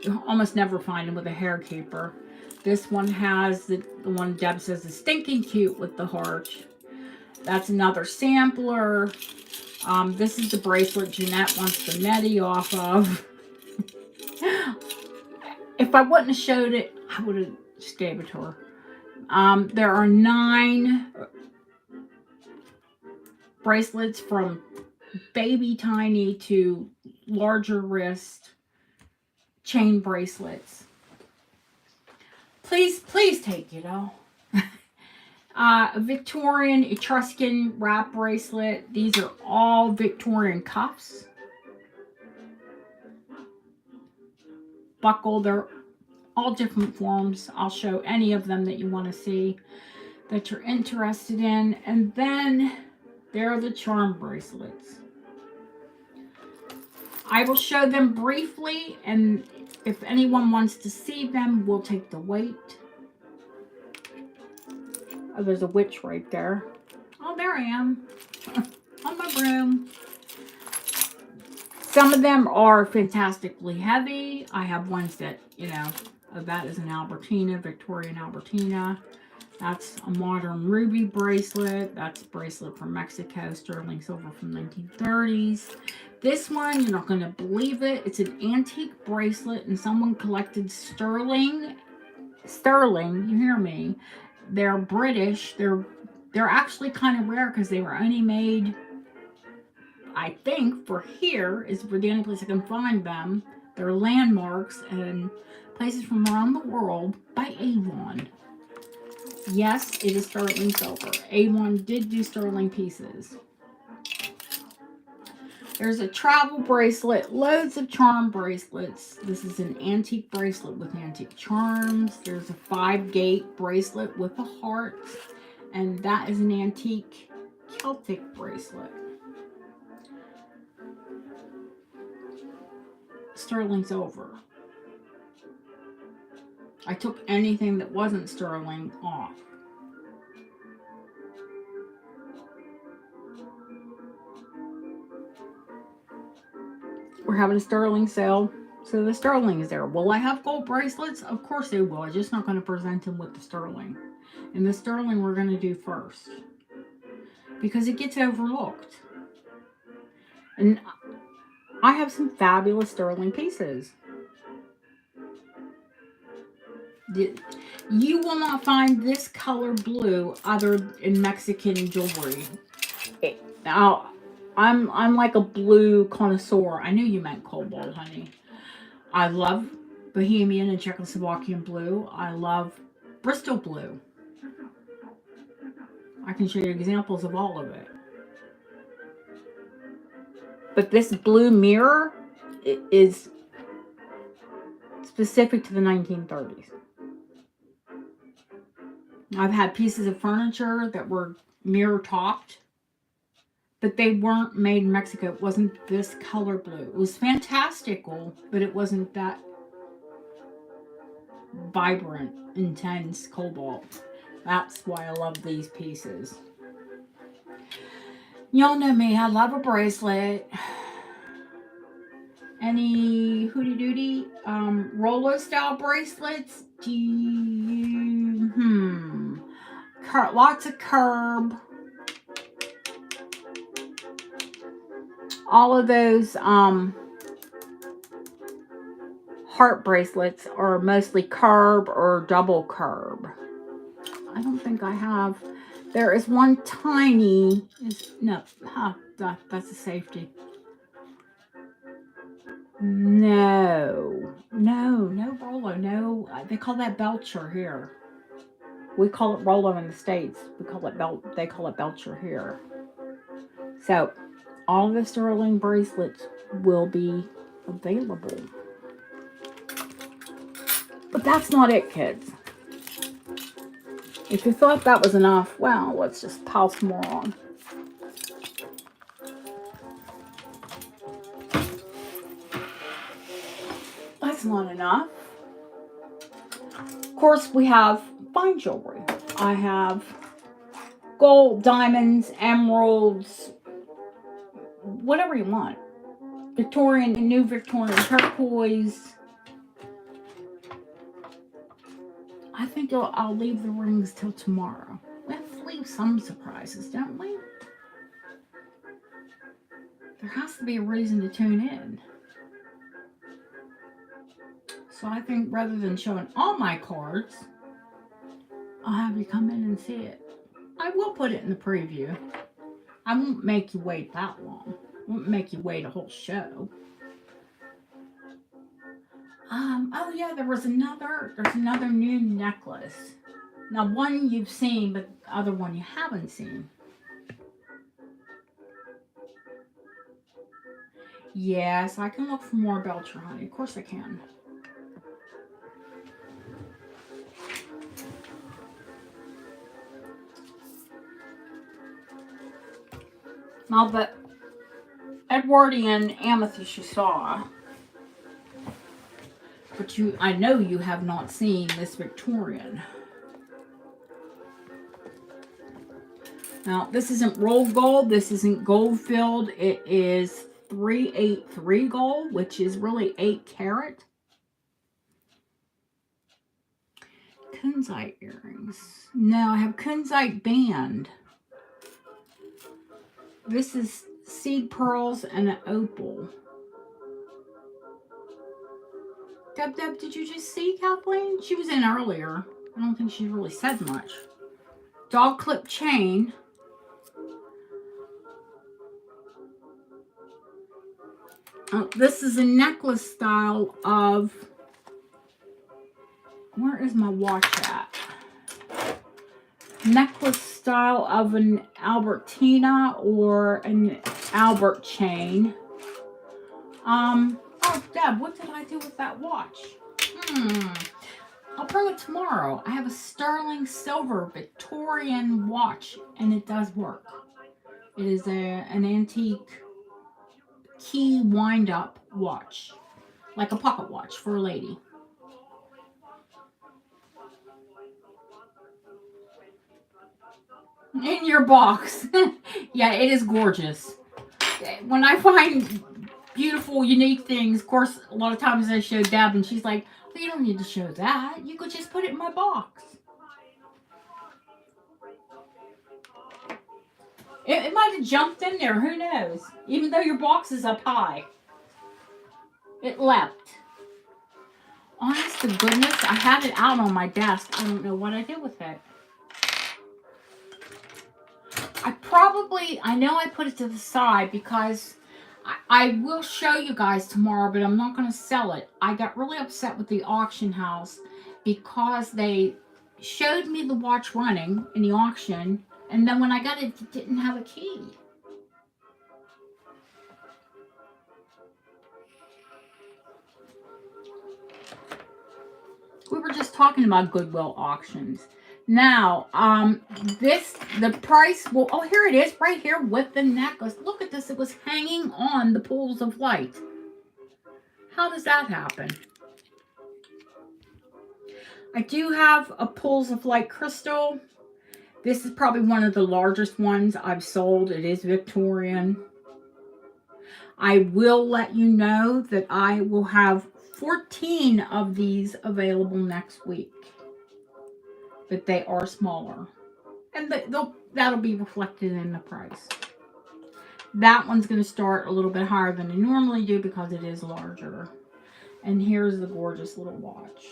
You almost never find them with a hair keeper. This one has the one Deb says is stinking cute with the heart. That's another sampler. This is the bracelet Jeanette wants the Nettie off of. If I wouldn't have showed it, I would have just gave it to her. There are 9 bracelets from baby tiny to larger wrist chain bracelets. Please take it all. A Victorian Etruscan wrap bracelet. These are all Victorian cuffs. Buckle, they're all different forms. I'll show any of them that you want to see that you're interested in. And then there are the charm bracelets. I will show them briefly, and if anyone wants to see them, we'll take the weight. Oh, there's a witch right there. Oh, there I am. On my broom. Some of them are fantastically heavy. I have ones that, that is an Albertina, Victorian Albertina. That's a modern ruby bracelet. That's a bracelet from Mexico, sterling silver from 1930s. This one, you're not going to believe it. It's an antique bracelet, and someone collected sterling, you hear me. They're British. They're actually kind of rare because they were only made, I think, for here is for the only place I can find them. They're landmarks and places from around the world by Avon. Yes, it is sterling silver. Avon did do sterling pieces. There's a travel bracelet, loads of charm bracelets. This is an antique bracelet with antique charms. There's a 5-gate bracelet with a heart, and that is an antique Celtic bracelet. Sterling silver. I took anything that wasn't sterling off. We're having a sterling sale, so the sterling is there. Will I have gold bracelets? Of course they will. I'm just not going to present them with the sterling. And the sterling we're going to do first, because it gets overlooked. And I have some fabulous sterling pieces. You will not find this color blue other in Mexican jewelry. Now, I'm like a blue connoisseur. I knew you meant cobalt, honey. I love Bohemian and Czechoslovakian blue. I love Bristol blue. I can show you examples of all of it. But this blue mirror is specific to the 1930s. I've had pieces of furniture that were mirror topped, but they weren't made in Mexico. It wasn't this color blue. It was fantastical, but it wasn't that vibrant, intense cobalt. That's why I love these pieces. Y'all know me. I love a bracelet. Any hooty doody Rolo style bracelets? Do you lots of curb. All of those heart bracelets are mostly curb or double curb. I don't think I have. There is one tiny. That's a safety. No Rolo. No, they call that Belcher here. We call it Rolo in the States. We call it They call it Belcher here. So, all the sterling bracelets will be available. But that's not it, kids. If you thought that was enough, well, let's just pile some more on. That's not enough. Of course, we have fine jewelry. I have gold, diamonds, emeralds, whatever you want. Victorian, new Victorian turquoise. I think I'll leave the rings till tomorrow. We have to leave some surprises, don't we? There has to be a reason to tune in. So I think rather than showing all my cards, I'll have you come in and see it. I will put it in the preview. I won't make you wait that long. I won't make you wait a whole show. Oh yeah, there's another new necklace. Now one you've seen, but the other one you haven't seen. Yes, I can look for more Belcher, honey. Of course I can. Now the Edwardian amethyst you saw, but I know you have not seen this Victorian. Now this isn't rolled gold, this isn't gold filled, it is 383 gold, which is really 8 karat. Kunzite earrings. No, I have kunzite band. This is seed pearls and an opal. Deb, did you just see Kathleen? She was in earlier. I don't think she really said much. Dog clip chain. This is a necklace style of, where is my watch at? Necklace style of an Albertina or an Albert chain. Oh, Deb, what did I do with that watch? I'll bring it tomorrow. I have a sterling silver Victorian watch, and it does work. It is an antique key wind-up watch, like a pocket watch for a lady. In your box. Yeah, it is gorgeous. When I find beautiful, unique things, of course, a lot of times I show Deb, and she's like, well, you don't need to show that. You could just put it in my box. It might have jumped in there. Who knows? Even though your box is up high. It leapt. Honest to goodness, I had it out on my desk. I don't know what I did with it. I know I put it to the side because I will show you guys tomorrow, but I'm not going to sell it. I got really upset with the auction house because they showed me the watch running in the auction, and then when I got it, it didn't have a key. We were just talking about Goodwill auctions. Now, the price will, oh, here it is, right here with the necklace. Look at this, it was hanging on the pools of light. How does that happen? I do have a pools of light crystal. This is probably one of the largest ones I've sold. It is Victorian. I will let you know that I will have 14 of these available next week. But they are smaller. And that'll be reflected in the price. That one's going to start a little bit higher than I normally do because it is larger. And here's the gorgeous little watch.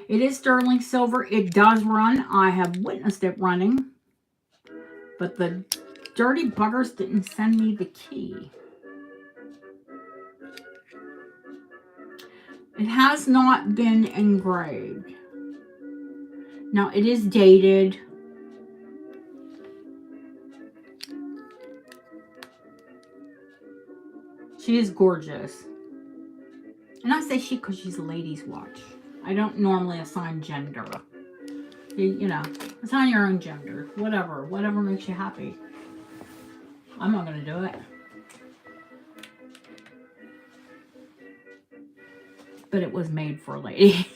It is sterling silver. It does run. I have witnessed it running. But the dirty buggers didn't send me the key. It has not been engraved. Now, it is dated. She is gorgeous. And I say she because she's a lady's watch. I don't normally assign gender. You know, assign your own gender. Whatever makes you happy. I'm not going to do it. But it was made for a lady.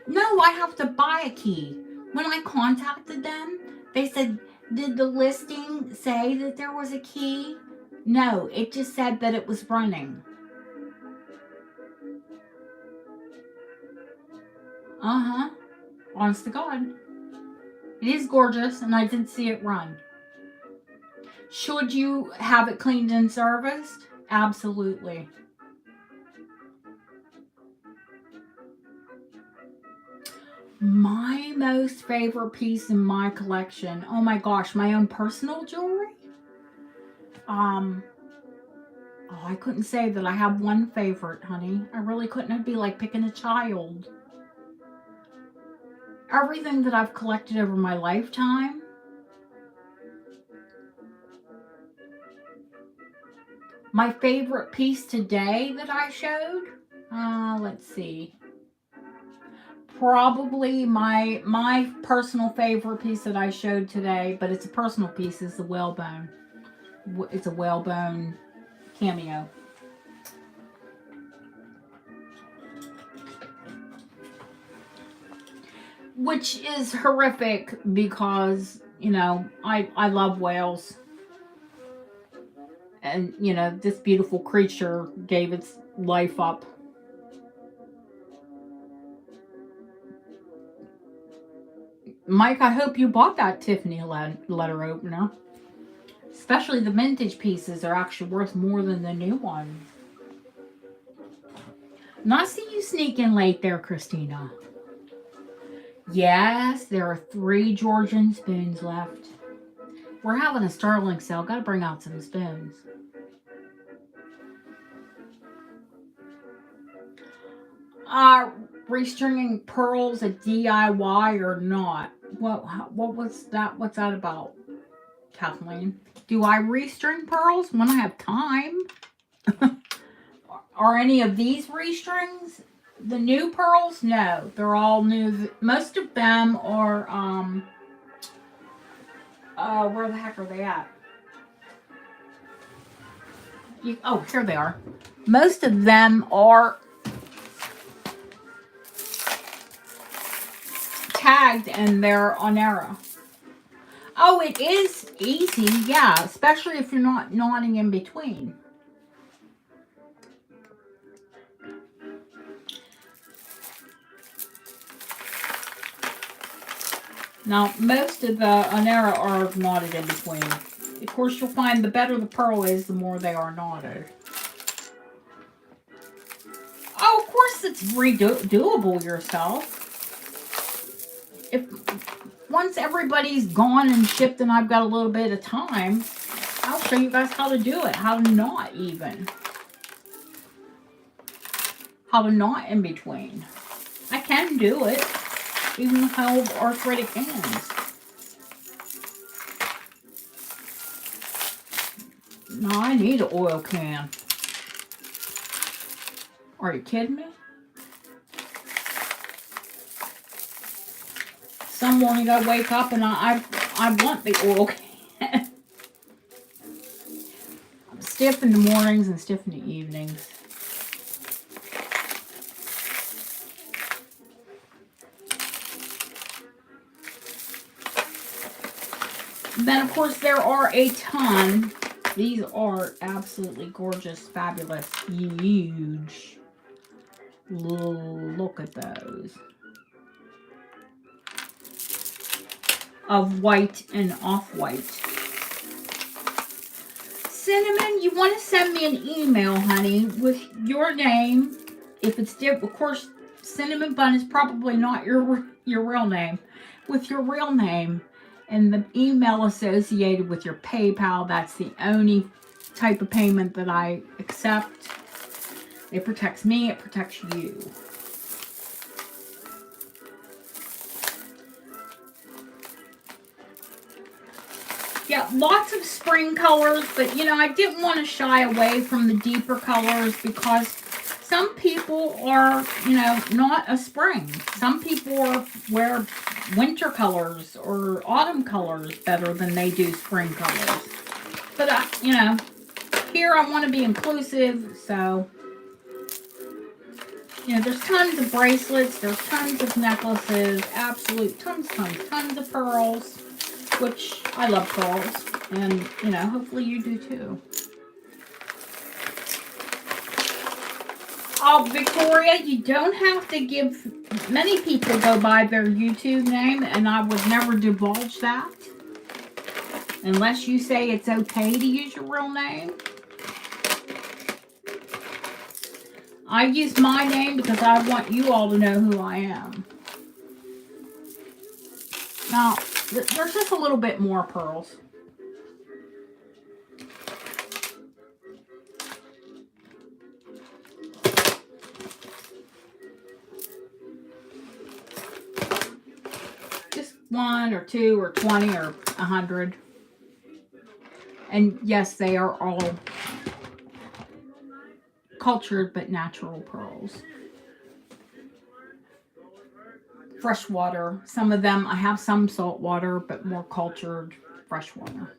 No, I have to buy a key. When I contacted them, they said, did the listing say that there was a key? No, it just said that it was running. Honest to God. It is gorgeous, and I did see it run. Should you have it cleaned and serviced? Absolutely. My most favorite piece in my collection, oh my gosh, my own personal jewelry. I couldn't say that I have one favorite, honey. I really couldn't. It'd be like picking a child. Everything that I've collected over my lifetime. My favorite piece today that I showed, let's see. Probably my personal favorite piece that I showed today, but it's a personal piece, is the whalebone. It's a whalebone cameo. Which is horrific because, you know, I love whales. And, you know, this beautiful creature gave its life up. Mike, I hope you bought that Tiffany letter opener. Especially the vintage pieces are actually worth more than the new ones. And I see you sneak in late there, Christina. Yes, there are 3 Georgian spoons left. We're having a sterling sale. Got to bring out some spoons. Restringing pearls a DIY or not? What was that? What's that about, Kathleen? Do I restring pearls when I have time? Are any of these restrings the new pearls? No, they're all new. Most of them are where the heck are they at? Oh, here they are. Most of them are tagged and they're on error. Oh, it is easy, yeah, especially if you're not knotting in between. Now, most of the Onera are knotted in between. Of course, you'll find the better the pearl is, the more they are knotted. Oh, of course, it's doable yourself. If once everybody's gone and shipped and I've got a little bit of time, I'll show you guys how to do it. How to knot even. How to knot in between. I can do it. Even with my old arthritic hands. No, I need an oil can. Are you kidding me? Some morning I wake up and I want the oil can. I'm stiff in the mornings and stiff in the evenings. Then, of course, there are a ton. These are absolutely gorgeous, fabulous, huge. Look at those. Of white and off-white. Cinnamon, you want to send me an email, honey, with your name. If it's different, of course, Cinnamon Bun is probably not your real name. With your real name. And the email associated with your PayPal, that's the only type of payment that I accept. It protects me, it protects you. Yeah, lots of spring colors, but you know, I didn't want to shy away from the deeper colors because some people are, you know, not a spring. Some people wear winter colors or autumn colors better than they do spring colors. But, you know, here I want to be inclusive, so, you know, there's tons of bracelets, there's tons of necklaces, absolute tons of pearls, which I love pearls, and, you know, hopefully you do too. Oh, Victoria, you don't have to give... Many people go by their YouTube name, and I would never divulge that. Unless you say it's okay to use your real name. I use my name because I want you all to know who I am. Now, there's just a little bit more pearls. Just 1 or 2 or 20 or 100. And yes, they are all cultured but natural pearls. Freshwater. Some of them, I have some saltwater, but more cultured freshwater.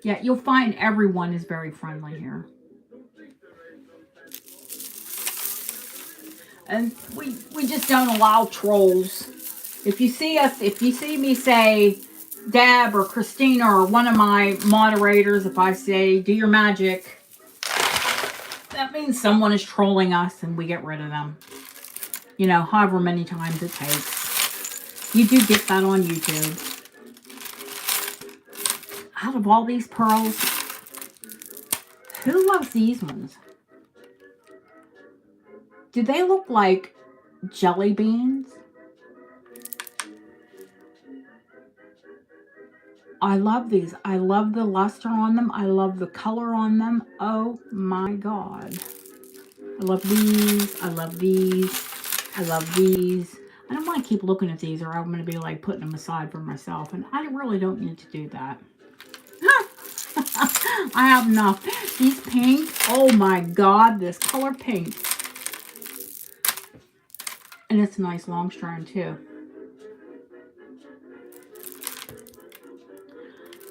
Yeah, you'll find everyone is very friendly here. And we just don't allow trolls. If you see me say Deb or Christina or one of my moderators, if I say do your magic, that means someone is trolling us and we get rid of them. You know, however many times it takes. You do get that on YouTube. Out of all these pearls, who loves these ones? Do they look like jelly beans? I love these. I love the luster on them. I love the color on them. Oh my God. I love these. I love these. I love these. I don't want to keep looking at these or I'm going to be like putting them aside for myself. And I really don't need to do that. I have enough. These pink. Oh my God. This color pink. And it's a nice long strand too.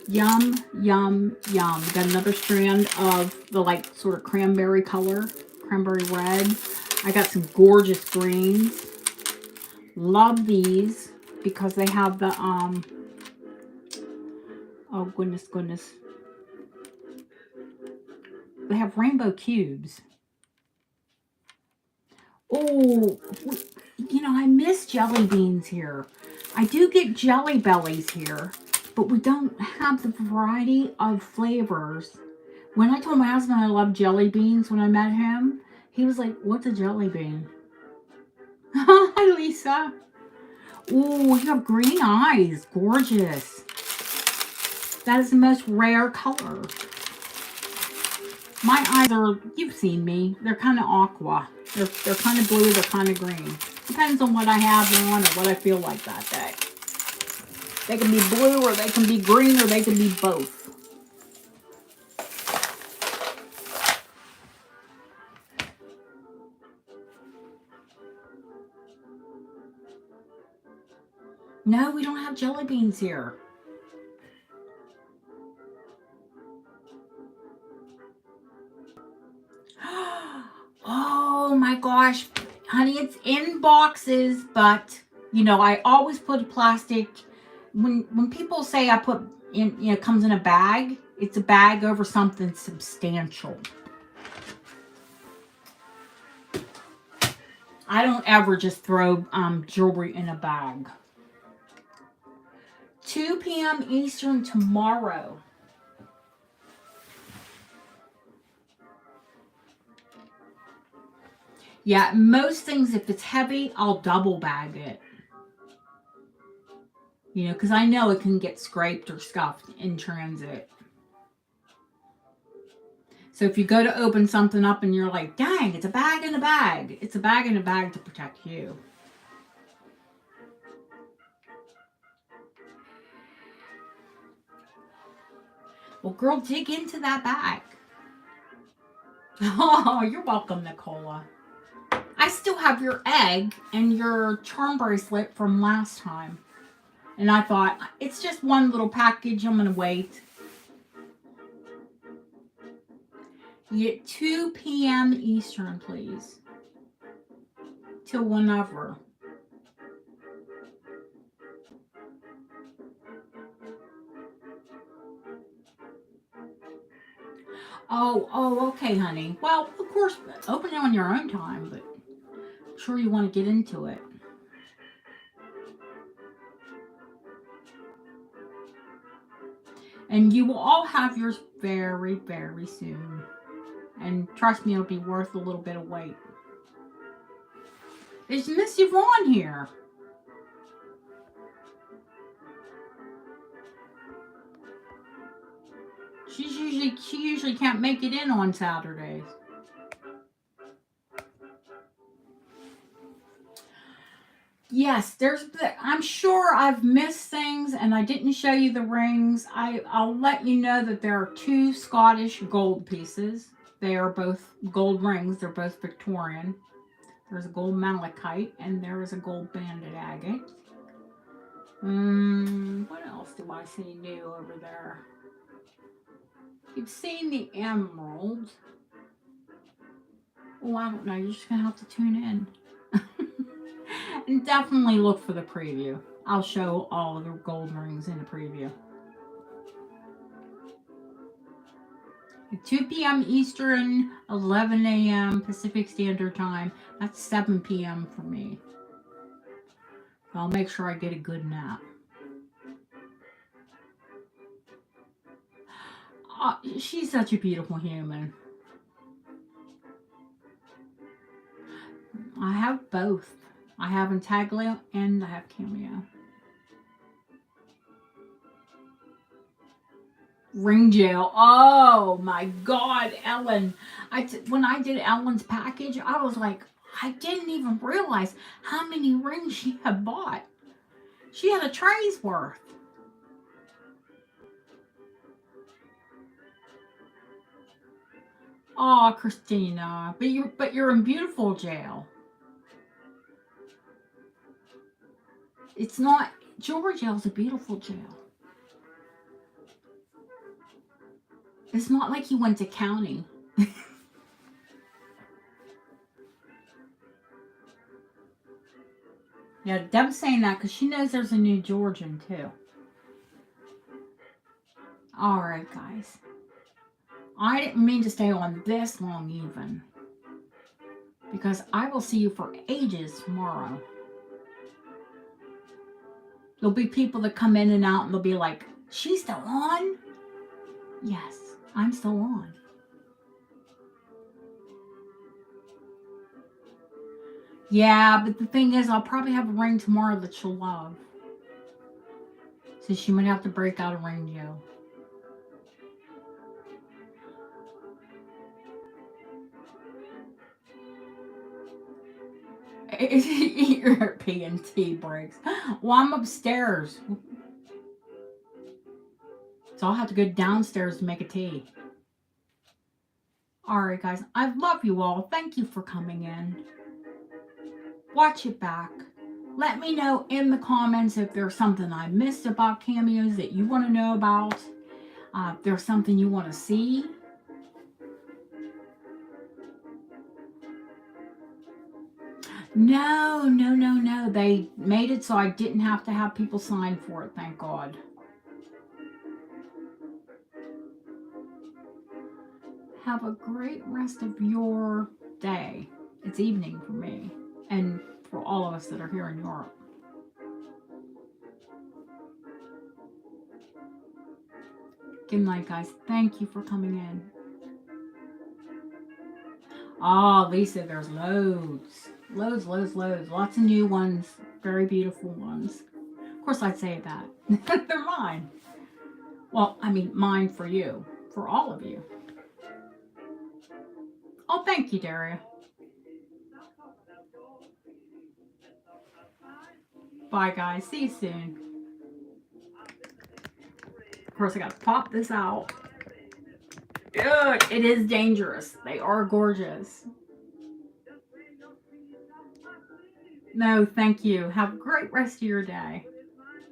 Yum, yum, yum. Got another strand of the like sort of cranberry color. Cranberry red. I got some gorgeous greens. Love these because they have the, oh goodness, goodness. They have rainbow cubes. Oh, you know, I miss jelly beans here. I do get jelly bellies here, but we don't have the variety of flavors. When I told my husband I love jelly beans when I met him, he was like, what's a jelly bean? Hi, Lisa. Oh, you have green eyes. Gorgeous. That is the most rare color. My eyes are, you've seen me, they're kind of aqua. They're kind of blue, they're kind of green. Depends on what I have on or what I feel like that day. They can be blue or they can be green or they can be both. No, we don't have jelly beans here. Oh my gosh, honey, it's in boxes, but you know, I always put plastic. When people say I put in, you know, it comes in a bag, it's a bag over something substantial. I don't ever just throw jewelry in a bag. 2 p.m. Eastern tomorrow. Yeah, most things, if it's heavy, I'll double bag it. You know, because I know it can get scraped or scuffed in transit. So if you go to open something up and you're like, dang, it's a bag in a bag. It's a bag in a bag to protect you. Well, girl, dig into that bag. Oh, you're welcome, Nicola. I still have your egg and your charm bracelet from last time. And I thought, it's just one little package. I'm going to wait. You 2 p.m. Eastern, please. Till whenever. Oh, okay, honey. Well, of course, open it on your own time, but I'm sure you want to get into it. And you will all have yours very, very soon. And trust me, it'll be worth a little bit of wait. Is Miss Yvonne here? She usually can't make it in on Saturdays. Yes, I'm sure I've missed things and I didn't show you the rings. I'll let you know that there are 2 Scottish gold pieces. They are both gold rings. They're both Victorian. There's a gold malachite and there is a gold banded agate. What else do I see new over there? You've seen the emerald. Oh, I don't know. You're just going to have to tune in. And definitely look for the preview. I'll show all of the gold rings in the preview. 2 p.m. Eastern, 11 a.m. Pacific Standard Time. That's 7 p.m. for me. So I'll make sure I get a good nap. She's such a beautiful human. I have both. I have Intaglio and I have Cameo. Ring gel. Oh my God, Ellen. When I did Ellen's package, I was like, I didn't even realize how many rings she had bought. She had a tray's worth. Oh, Christina, but you're in beautiful jail. It's not, jewelry jail's a beautiful jail. It's not like you went to county. Yeah, Deb's saying that because she knows there's a new Georgian too. All right, guys. I didn't mean to stay on this long even, because I will see you for ages tomorrow. There'll be people that come in and out and they'll be like, she's still on? Yes, I'm still on. Yeah, but the thing is, I'll probably have a ring tomorrow that she'll love. So she might have to break out a ring gel. Your P&T breaks. Well, I'm upstairs. So I'll have to go downstairs to make a tea. Alright, guys. I love you all. Thank you for coming in. Watch it back. Let me know in the comments if there's something I missed about cameos that you want to know about. If there's something you want to see. No. They made it so I didn't have to have people sign for it, thank God. Have a great rest of your day. It's evening for me and for all of us that are here in Europe. Good night, guys. Thank you for coming in. Oh, Lisa, there's loads. Loads. Lots of new ones. Very beautiful ones. Of course, I'd say that. They're mine. Well, I mean, mine for you. For all of you. Oh, thank you, Daria. Bye, guys. See you soon. Of course, I got to pop this out. Ugh, it is dangerous. They are gorgeous. No, thank you. Have a great rest of your day.